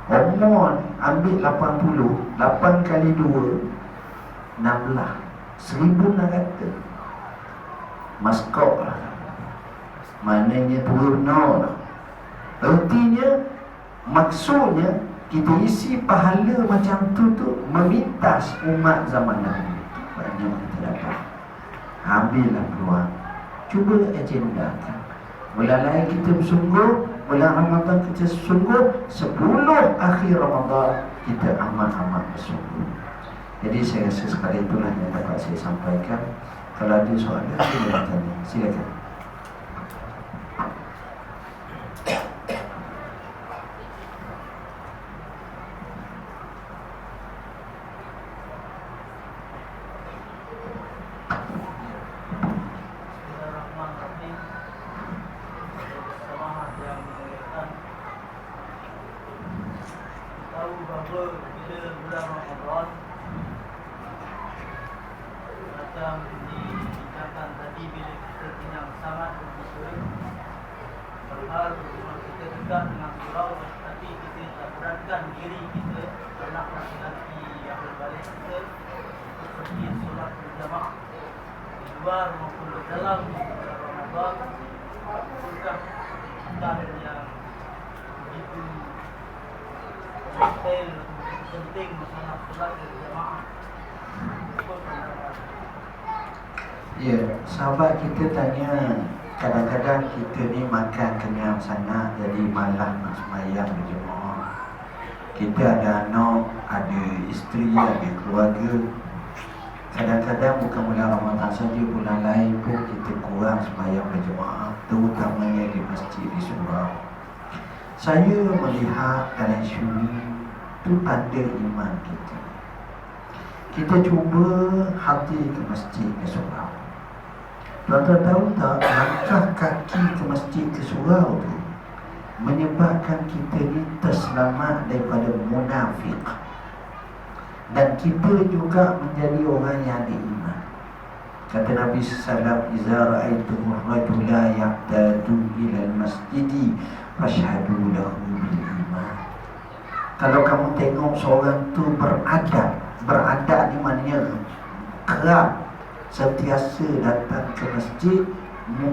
umur ambil 80, 8 kali 2 16, 1600. Maskok lah, maknanya turun lah. Artinya, maksudnya kita isi pahala macam tu memintas umat zaman Nabi. Banyak kita dapat. Ambillah peluang, cuba agendakan. Bulan lain kita bersungguh, bulan Ramadan kita bersungguh, 10 akhir Ramadan kita amat-amat bersungguh. Jadi saya rasa sekali itulah yang dapat saya sampaikan. Kalau ada soalan, boleh tanya. Silakan. Ya, sahabat kita tanya, kadang-kadang kita ni makan kenyang sangat, jadi malas nak sembahyang berjemaah. Kita ada anak, ada isteri, ada keluarga. Kadang-kadang bukan bulan Ramadan saja, bulan lain pun kita kurang sembahyang berjemaah, terutamanya di masjid di surau. Saya melihat dalam isu ini, itu tanda iman kita. Kita cuba hati ke masjid ke surau. Tuan-tuan tahu tak, langkah kaki ke masjid ke surau tu menyebabkan kita ni terselamat daripada munafik, dan kita juga menjadi orang yang ada iman. Kata Nabi SAW, "Iza ra'aitumur rajula ya'tadu ilal masjidi fashhadu lahu bil iman." Kalau kamu tengok seorang tu beradab ni maknanya kerap, sentiasa datang ke masjid,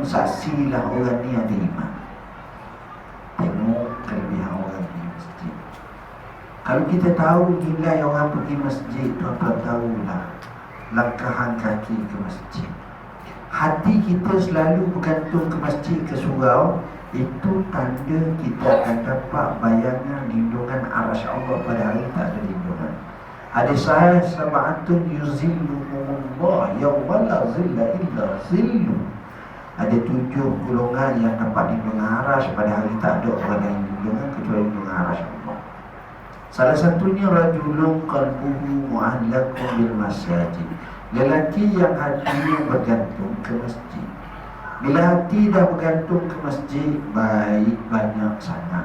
saksilah orang ni ada iman. Tengok kelebihan orang di masjid. Kalau kita tahu nilai orang pergi masjid, tuan-tuan tahulah langkahan kaki ke masjid. Hati kita selalu bergantung ke masjid, ke surau. Itu tanda kita akan dapat bayangan lindungan arasy Allah pada hari tak ada lindungan. Hadis sahih, sab'atun yuzilluhumullah yawma la zilla illa zillu. Ada 7 golongan yang dapat lindungan arasy pada hari tak ada orang yang lindungan kecuali lindungan arasy Allah. Salah satunya rajulun qalbuhu mu'allaqun bil masajid, lelaki yang hatinya bergantung ke masjid. Bila hati dah bergantung ke masjid, baik banyak sangat.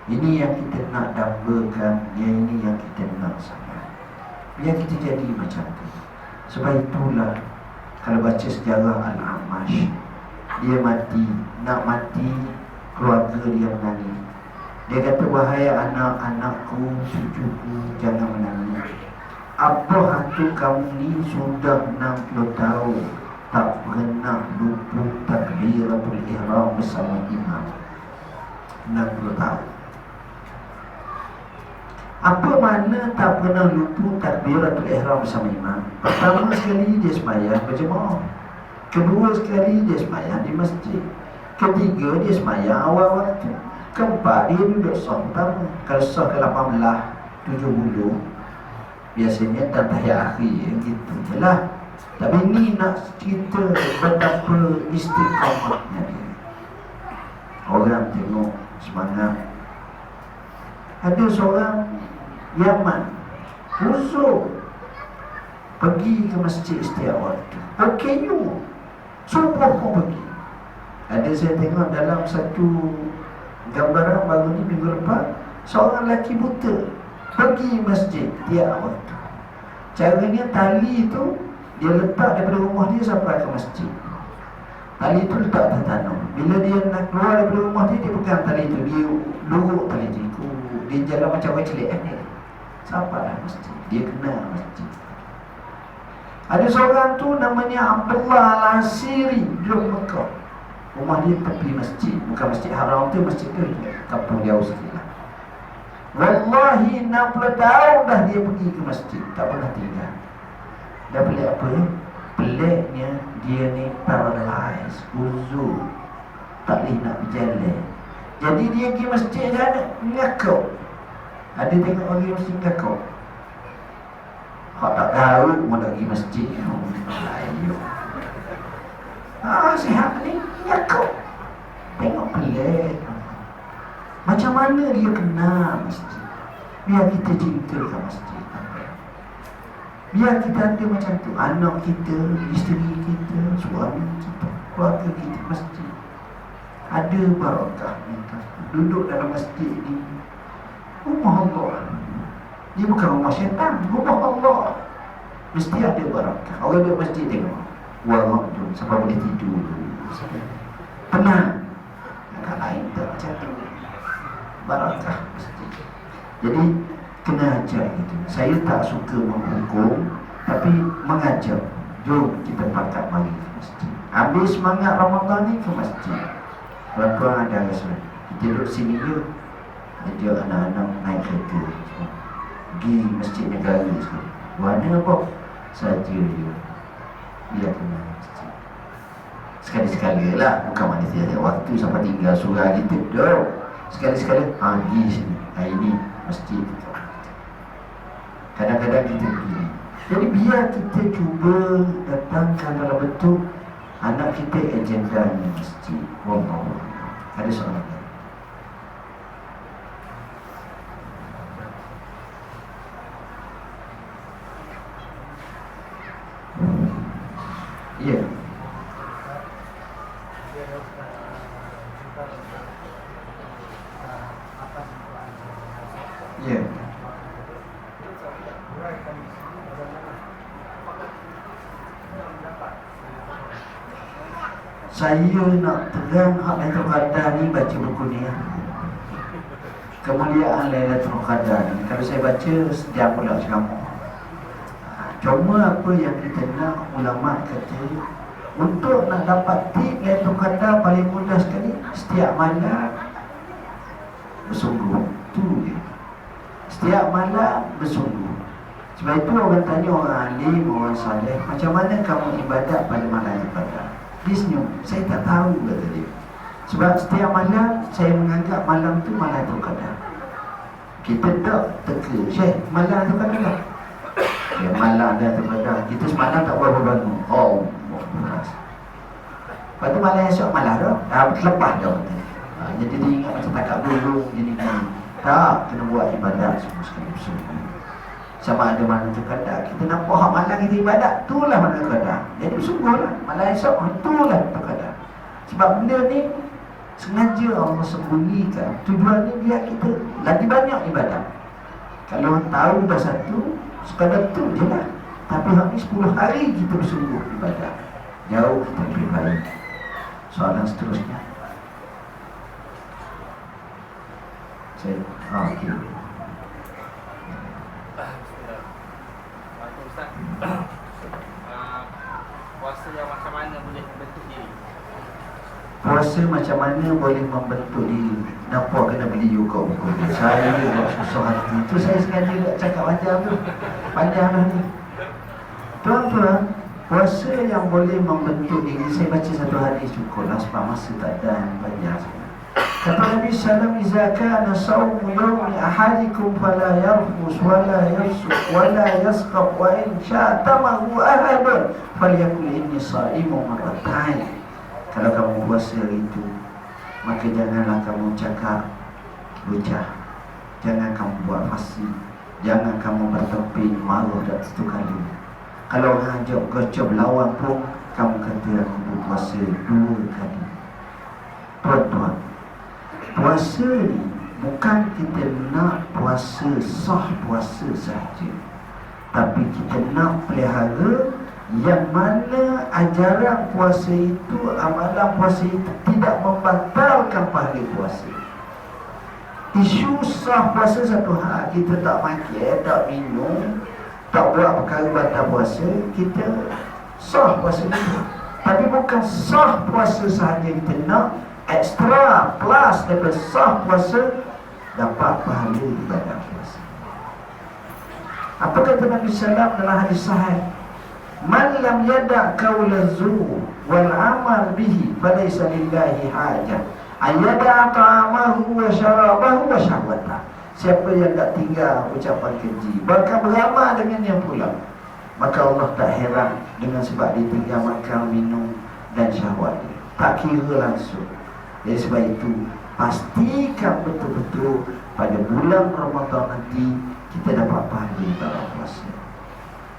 Ini yang kita nak dambakan, ini yang kita nak sangat. Biar kita jadi macam tu. Sebab itulah kalau baca sejarah Al-Amash, dia mati, nak mati, keluarga dia menangis. Dia kata, "Wahai anak-anakku, cucuku, jangan menangis. Apa hantu kamu ni sudah 60 tahun tak pernah luput takbiratul ihram bersama imam." 60 tahun. Apa makna tak pernah luput takbiratul ihram bersama imam? Pertama sekali dia sembahyang berjemaah, kedua sekali dia sembahyang di masjid, ketiga dia sembahyang awal waktu, keempat dia duduk saf pertama. Kalau saf ke 18, 70 biasanya dan tahiyat akhir, gitu je lah. Tapi ni nak cerita betapa istiqamahnya dia. Orang tengok semangat. Ada seorang Yaman, khusus pergi ke masjid setiap waktu. OKU Subuh pun pergi. Ada saya tengok dalam satu gambaran baru ni minggu lepas, seorang lelaki buta pergi masjid tiap waktu. Caranya tali tu dia letak daripada rumah dia sampai ke masjid. Tali tu letak atas tanah. Bila dia nak keluar daripada rumah dia, dia pegang tali tu, dia luruk tali tu, dia jalan macam orang celik sampai masjid. Dia kenal masjid. Ada seorang tu namanya Abdullah Al-Asiri, duduk Mekah. Rumah dia tepi masjid, bukan masjid haram tu, masjid tu kampung jauh sikit lah. Wallahi 60 tahun dah dia pergi ke masjid, tak pernah tinggal. Dah pelik apa ya? Peliknya dia ni paralyzed, uzur, tak boleh nak berjalan. Jadi dia pergi masjid dah nak ngakau. Ada tengok orang pergi masjid ngakau. Hak tak tahu mau nak pergi masjid. Ayo. Sihat ni ngakau. Tengok pelik. Macam mana dia kenal masjid? Biar kita cinta ke masjid. Biar kita ada macam tu. Anak kita, isteri kita, suami kita, keluarga kita masjid. Ada barakah. Duduk dalam masjid ni, rumah Allah. Dia bukan rumah syaitan, rumah Allah. Mesti ada barakah. Orang duduk masjid tengok, warok tu sampai boleh tidur. Tenang. Yang lain tak macam tu. Barakah masjid. Jadi kena ajar gitu. Saya tak suka menghukum, tapi mengajar. Jom kita pakat mari ke masjid. Habis semangat Ramadan ni ke masjid. Berapa ada rasa kita duduk sini je, ajak anak-anak naik kereta pergi masjid negara sekali. Warna apa? Saja je. Biar kena masjid. Sekali-sekali lah. Bukan mana tiada waktu sampai tinggal surah kita. Duduk sekali-sekali pergi sini. Hari ni masjid. Kadang-kadang kita begini. Jadi biar kita cuba datangkan dalam bentuk anak kita agendanya masjid. Wallah. Ada soalan? Ya. Ya. Saya nak terang hak Lailatul Qadar ni baca buku ni. Kemuliaan Lailatul Qadar ni, kalau saya baca setiap pula ceramah. Cuma apa yang kita nak, ulama kata untuk nak dapat tip Lailatul Qadar paling mudah sekali, setiap malam bersungguh. Tu dia. Setiap malam bersungguh. Sebab itu orang tanya orang alim, orang saleh, macam mana kamu ibadat pada malam ibadat? Dia senyum, saya tak tahu, kata dia. Sebab setiap malam saya menganggap malam tu Lailatul Qadar. Kita tak teka, Syekh, malam Lailatul Qadar tak? Ya, malam Lailatul Qadar. Kita semalam tak berapa bangun. Oh, lepas tu malam esok malam dah, terlepas dah. Jadi dia ingat macam tak dulu jadi ni. Tak, kena buat ibadat semua sekali bersungguh. Sama ada mana tu Qadar, kita nampak hak malam kita ibadat, itulah mana Qadar. Jadi bersungguhlah, malam esok itulah Qadar. Sebab benda ni sengaja Allah sembunyikan. Tujuannya biar kita lagi banyak ibadat. Kalau tahu dah satu, sekadar tu je lah. Tapi hak ni 10 hari kita bersungguh ibadat, jauh kita lebih baik. Soalan seterusnya. Saya, okey. Ustaz, puasa yang macam mana boleh membentuk diri? Puasa macam mana boleh membentuk diri? Nampak kena beli juga buku ni. Saya buat susah hati. Itu saya sengaja nak cakap panjang tu. Panjang lah ni. Tuan-tuan, puasa yang boleh membentuk diri, saya baca satu hadis cukup lah sebab masa tak ada banyak. Kata Nabi SAW, "Iza kana sawmu yawmi ahadikum fala yarfus wala yafsuq wala yasqab wa in syatamahu ahadun falyakul inni sa'imu marratain." Kalau kamu puasa itu, maka janganlah kamu cakap lucah, jangan kamu buat fasih, jangan kamu bertemping malu dan satu kali. Kalau orang ajak gocap lawan pun, kamu kata aku berpuasa 2 kali. Tuan-tuan, puasa ni bukan kita nak puasa sah puasa sahaja, tapi kita nak pelihara yang mana ajaran puasa itu, amalan puasa itu tidak membatalkan pahala puasa. Isu sah puasa satu hal, kita tak makan, tak minum, tak buat perkara batal puasa, kita sah puasa itu. Tapi bukan sah puasa sahaja, kita nak ekstra plus daripada sah puasa, dapat pahala ibadah puasa. Apa kata Nabi SAW dalam hadis sahih? Man lam yada' qawla zur wal amal bihi falaysa lillahi hajah ayyada' ta'amahu wa syarabahu wa syahwatah. Siapa yang tak tinggal ucapan keji, bahkan beramal dengannya pula, maka Allah tak heran dengan sebab dia tinggal makan, minum dan syahwat dia. Tak kira langsung. Jadi sebab itu, pastikan betul-betul pada bulan Ramadan nanti kita dapat pahala dalam puasa.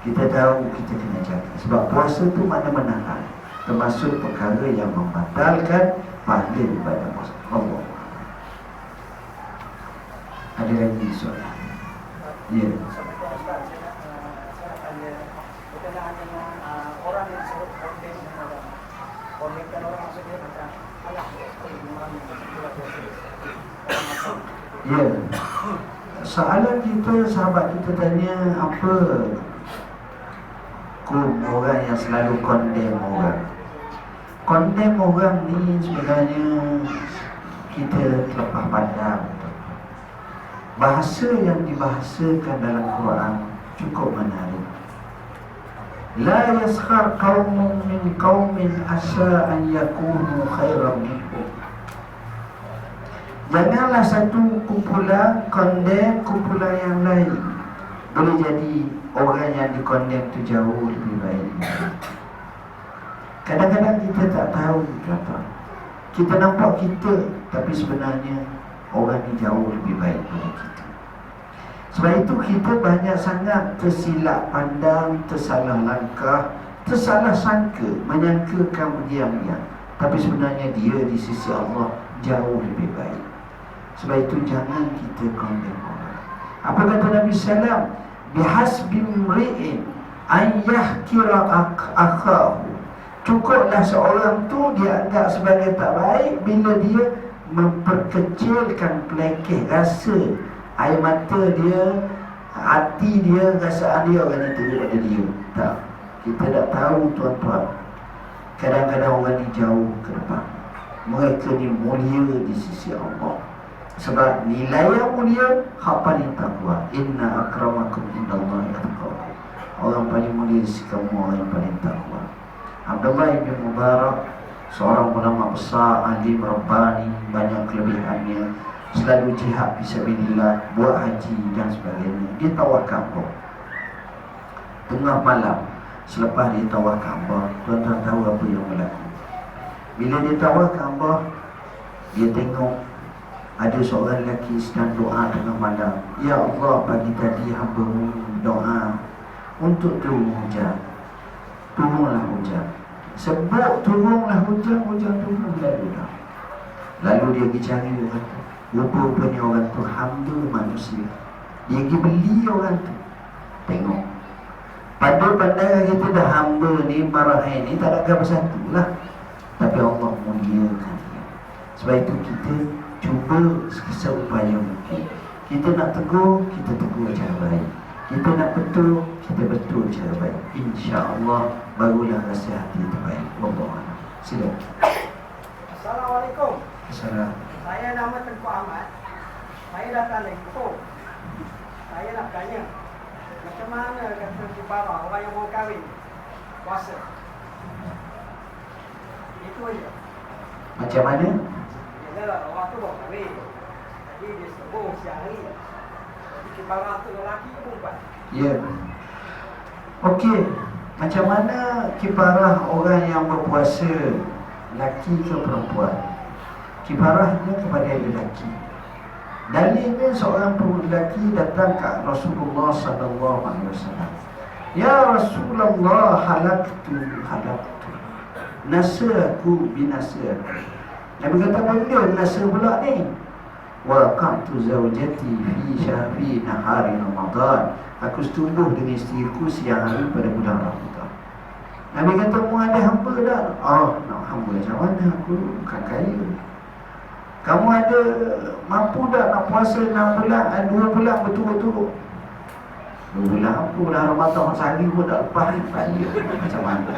Kita tahu kita kena jaga, sebab puasa tu mana menahan, termasuk perkara yang membatalkan pahala ibadah puasa. Allah. Ada lagi soalan? Ya. Berkenaan dengan orang yang disebut konten orang maksudnya macam alah ya. Soalan kita, sahabat kita tanya apa orang yang selalu kondem orang. Kondem orang ni sebenarnya kita terlepas pandang. Bahasa yang dibahasakan dalam Quran cukup menarik. La yaskhar qaumun min qaumin asa an yakunu khairan minhum. Janganlah satu kumpulan kondem kumpulan yang lain. Boleh jadi orang yang dikondem tu jauh lebih baik. Kadang-kadang kita tak tahu kenapa. Kita nampak kita, tapi sebenarnya orang ni jauh lebih baik dari kita. Sebab itu kita banyak sangat tersilap pandang, tersalah langkah, tersalah sangka, menyangkakan diam-diam. Tapi sebenarnya dia di sisi Allah jauh lebih baik. Sebab itu jangan kita kondem orang. Apa kata Nabi SAW? Bihasbi mri'in an yahkira akhahu. Cukuplah seorang tu dia anggap sebagai tak baik bila dia memperkecilkan pelekeh rasa, air mata dia, hati dia, rasaan dia orang itu daripada dia. Tak. Kita tak tahu tuan-tuan, kadang-kadang orang ni jauh ke depan. Mereka ni mulia di sisi Allah. Sebab nilai yang mulia hak paling takwa. Inna akramakum indallahi atqakum. Orang paling mulia di sisi kamu orang yang paling takwa. Abdullah bin Mubarak, seorang ulama besar, alim rabbani, banyak kelebihannya, selalu jihad fisabilillah, buat haji dan sebagainya. Dia tawaf Kaabah tengah malam. Selepas dia tawaf Kaabah, tuan-tuan tahu apa yang berlaku. Bila dia tawaf Kaabah, dia tengok ada seorang lelaki sedang doa tengah malam. Ya Allah, pagi tadi hamba-Mu doa untuk turun hujan. Turunlah hujan. Sebab turunlah hujan, hujan turun lalu dah. Lalu dia pergi cari orang tu. Rupa-rupanya orang tu hamba manusia. Dia pergi beli orang tu. Tengok, pada pandangan kita dah hamba ni, marah ni, tak ada apa satu lah. Tapi Allah muliakan dia. Sebab itu kita cuba seupaya mungkin. Kita nak tegur, kita tegur cara baik. Kita nak betul, kita betul cara baik. InsyaAllah barulah rasa hati terbaik. Wallahualam. Silakan. Assalamualaikum. Assalamualaikum. Saya nama Tengku Ahmad. Saya datang dari Kukuh. Saya nak tanya, macam mana kata Kibara orang yang mau kahwin puasa? Itu aja. Macam mana? Bila orang tu baru kahwin, jadi dia sembuh siang hari. Jadi Kibara tu lelaki ke perempuan? Ya. Okey. Macam mana kifarah orang yang berpuasa, lelaki ke perempuan? Kifarahnya kepada lelaki. Dalilnya seorang lelaki datang ke Rasulullah SAW. Ya Rasulullah, halaktu. Nasa aku, binasa aku. Nabi kata, apa dia nasa pula ni? Waqatu zawjati fi syahri nahari Ramadan. Aku setubuh dengan isteriku siang hari pada bulan Ramadan. Nabi kata, mu ada hamba tak? Oh, nak hamba macam mana? Aku bukan kaya. Kamu ada mampu tak nak puasa 6 bulan, 2 bulan betul-betul? 2 bulan apa? Bulan Ramadan sehari pun tak lepas ni. Kaya macam mana?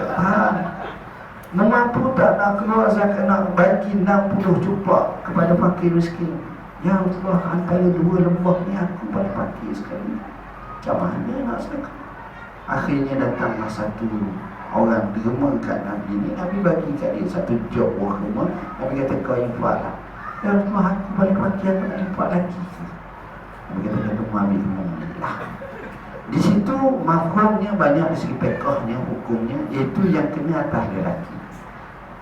Mampu tak nak keluar zakat, nak bagi 60 cupak kepada fakir miskin? Ya Allah, antara 2 lembah ni aku paling fakir sekali. Macam mana nak sedekah? Akhirnya datanglah satu orang derma kat Nabi ni. Nabi bagi kat dia satu job derma. Nabi kata, kau infak lah. Ya Allah, aku paling fakir, aku nak infak lagi. Nabi kata, kamu ambil semua lah. Di situ mafhumnya banyak dari segi fiqhnya, hukumnya, iaitu yang kena atas lelaki.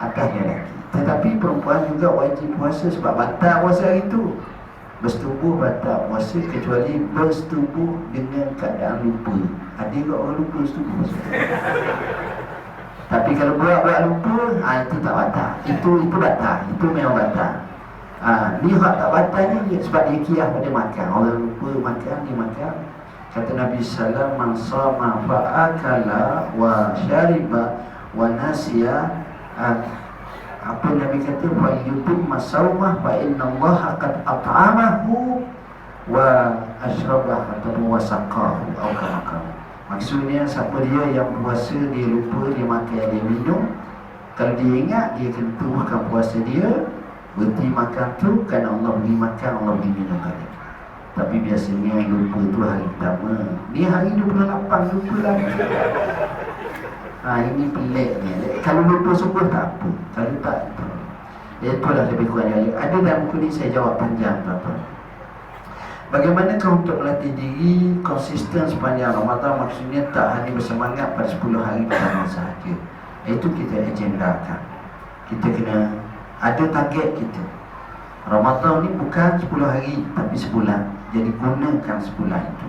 Atas lelaki. Tetapi perempuan juga wajib puasa sebab batal puasa hari itu. Bersetubuh batal puasa kecuali bersetubuh dengan keadaan lupa. Ada juga orang lupa bersetubuh. Tapi kalau buat lupa, itu tak batal. Itu batal. Itu memang batal. Ni hak tak batalnya sebab dia kiyah pada makan. Orang lupa makan, dia makan. Kata Nabi sallallahu man sama fa'akala wa syariba wa nasiya, apa Nabi kata, fa yutim masaumah fa innallaha qad at'amahu wa asyrabah atau wa saqahu atau kama. Maksudnya siapa dia yang puasa, dia lupa, dia makan, dia minum, kalau dia ingat, dia kena teruskan puasa dia, berhenti makan tu kerana Allah beri makan, Allah beri minum kat. Tapi biasanya lupa tu hari pertama. Ni hari 28 lupa lagi. Ini pelik ni. Kalau lupa subuh tak apa. Kalau tak, itulah lebih kurang. Ada dalam buku ni saya jawab panjang tuan-tuan. Bagaimanakah untuk melatih diri konsisten sepanjang Ramadan? Maksudnya tak hanya bersemangat pada 10 hari pertama sahaja. Itu kita agendakan. Kita kena ada target kita. Ramadan ni bukan 10 hari tapi sebulan. Jadi gunakan sebulan itu.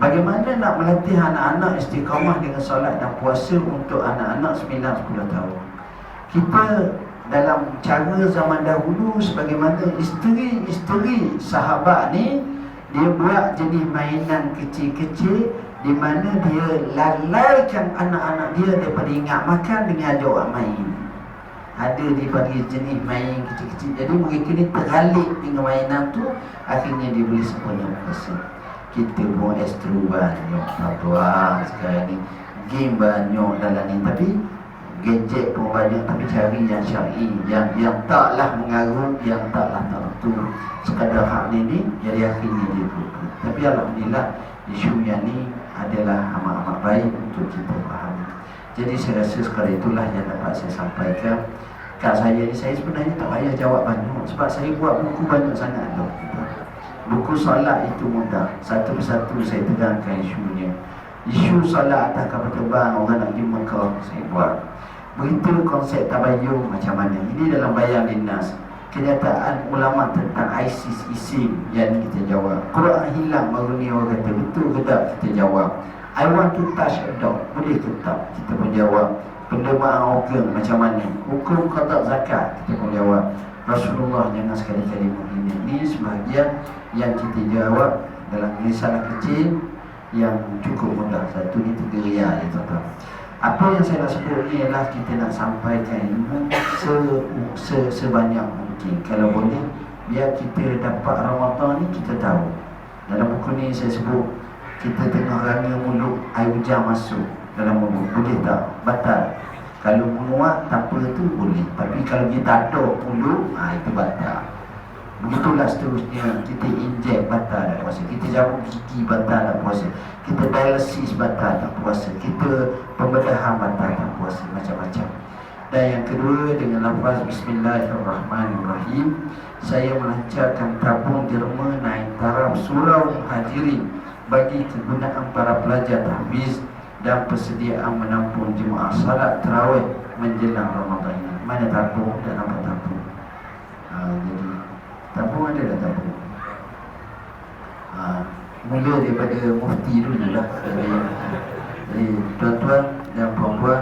Bagaimana nak melatih anak-anak istiqamah dengan solat dan puasa untuk anak-anak 9-10 tahun? Kita dalam cara zaman dahulu, sebagaimana isteri-isteri sahabat ni, dia buat jenis mainan kecil-kecil di mana dia lalaikan anak-anak dia daripada ingat makan dengan ajak orang main. Ada dibagi jenis main kecil-kecil. Jadi mereka ni teralik dengan mainan tu, akhirnya dia boleh sempurna puasa. Kita pun ekstru banyak tuan sekarang ni, game banyak dalam ni, tapi gadget pun banyak. Tapi cari yang syar'i, yang taklah mengarut, yang taklah tertentu, sekadar hak ni, jadi akhirnya dia lupa. Tapi alhamdulillah isu yang ni adalah amat-amat baik untuk kita faham. Jadi saya rasa sekali itulah yang dapat saya sampaikan. Kat saya ni, saya sebenarnya tak payah jawab banyak sebab saya buat buku banyak sangat dah. Buku solat itu mudah. Satu persatu saya tegangkan isunya. Isu solat atas kapal terbang, orang nak pergi Mekah, saya buat. Begitu konsep tabayyun macam mana. Ini dalam Bayan Linnas. Kenyataan ulama tentang ISIS, ISIM yang kita jawab. Quran hilang baru ni orang kata betul ke tak, kita jawab. I want to touch a dog, boleh ke tak, kita pun jawab. Pendermaan organ macam mana, hukum qada zakat, kita pun jawab. Rasulullah jangan sekali-kali menghina. Ini sebahagian yang kita jawab dalam risalah kecil yang cukup mudah. Satu ni 3 riyal ya tuan-tuan. Apa yang saya nak sebut ni ialah kita nak sampaikan ilmu sebanyak mungkin. Kalau boleh, biar kita dapat Ramadan ni kita tahu. Dalam buku ni saya sebut, kita tengah ranga mulut, air hujan masuk dalam mulut, boleh tak? Batal. Kalau menguat tanpa tu boleh. Tapi kalau kita aduk mulut, itu batal. Begitulah seterusnya. Kita injek, batal tak puasa. Kita jamu gigi, batal tak puasa. Kita dialisis, batal tak puasa. Kita pembedahan, batal tak puasa. Macam-macam. Dan yang kedua, dengan lafaz Bismillahirrahmanirrahim, saya melancarkan tabung derma naik taraf surau Muhajirin bagi kegunaan para pelajar tahfiz dan persediaan menampung jemaah salat tarawih menjelang Ramadan ini. Mana tabung dan apa tabung? Jadi tabung ada dah tabung. Mula daripada mufti dulu lah. Jadi tuan-tuan dan puan-puan,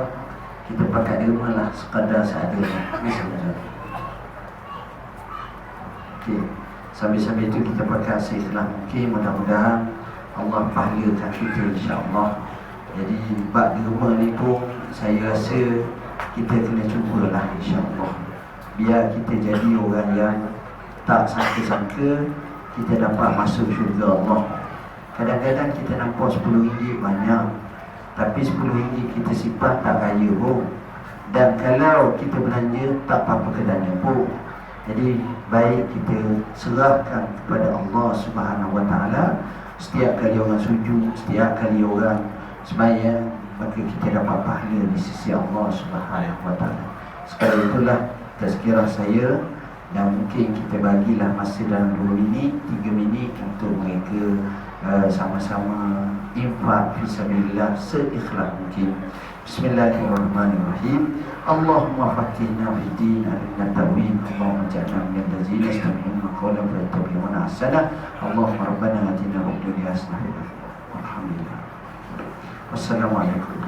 kita pakai derma lah sekadar seadanya. Okey, sambil-sambil itu kita pakai seikhlas mungkin. Mudah-mudahan Allah pahlakan kita, insya-Allah. Jadi bab derma ni pun saya rasa kita kena cubalah, insya-Allah. Biar kita jadi orang yang tak sangka-sangka kita dapat masuk syurga Allah. Kadang-kadang kita nampak RM10 banyak, tapi RM10 kita simpan tak kaya pun. Dan kalau kita belanja tak apa-apa kedanya pun. Jadi baik kita serahkan kepada Allah Subhanahu Wa Taala. Setiap kali orang sujud, setiap kali orang sembahyang, maka kita dapat pahala di sisi Allah Subhanahu Wa Taala. Sekali itulah tazkirah saya. Dan mungkin kita bagilah masa dalam 2 minit, 3 minit untuk mereka sama-sama infak fisabilillah seikhlas mungkin. Bismillahirrahmanirrahim. Allahumma faqihna fid din, alimna tawhid, Allahumma ja'alna minal ladzina yastami'una qawla fa yattabi'una ahsana. Allahumma rabbana atina fid dunya hasanah. Alhamdulillah. Wassalamualaikum.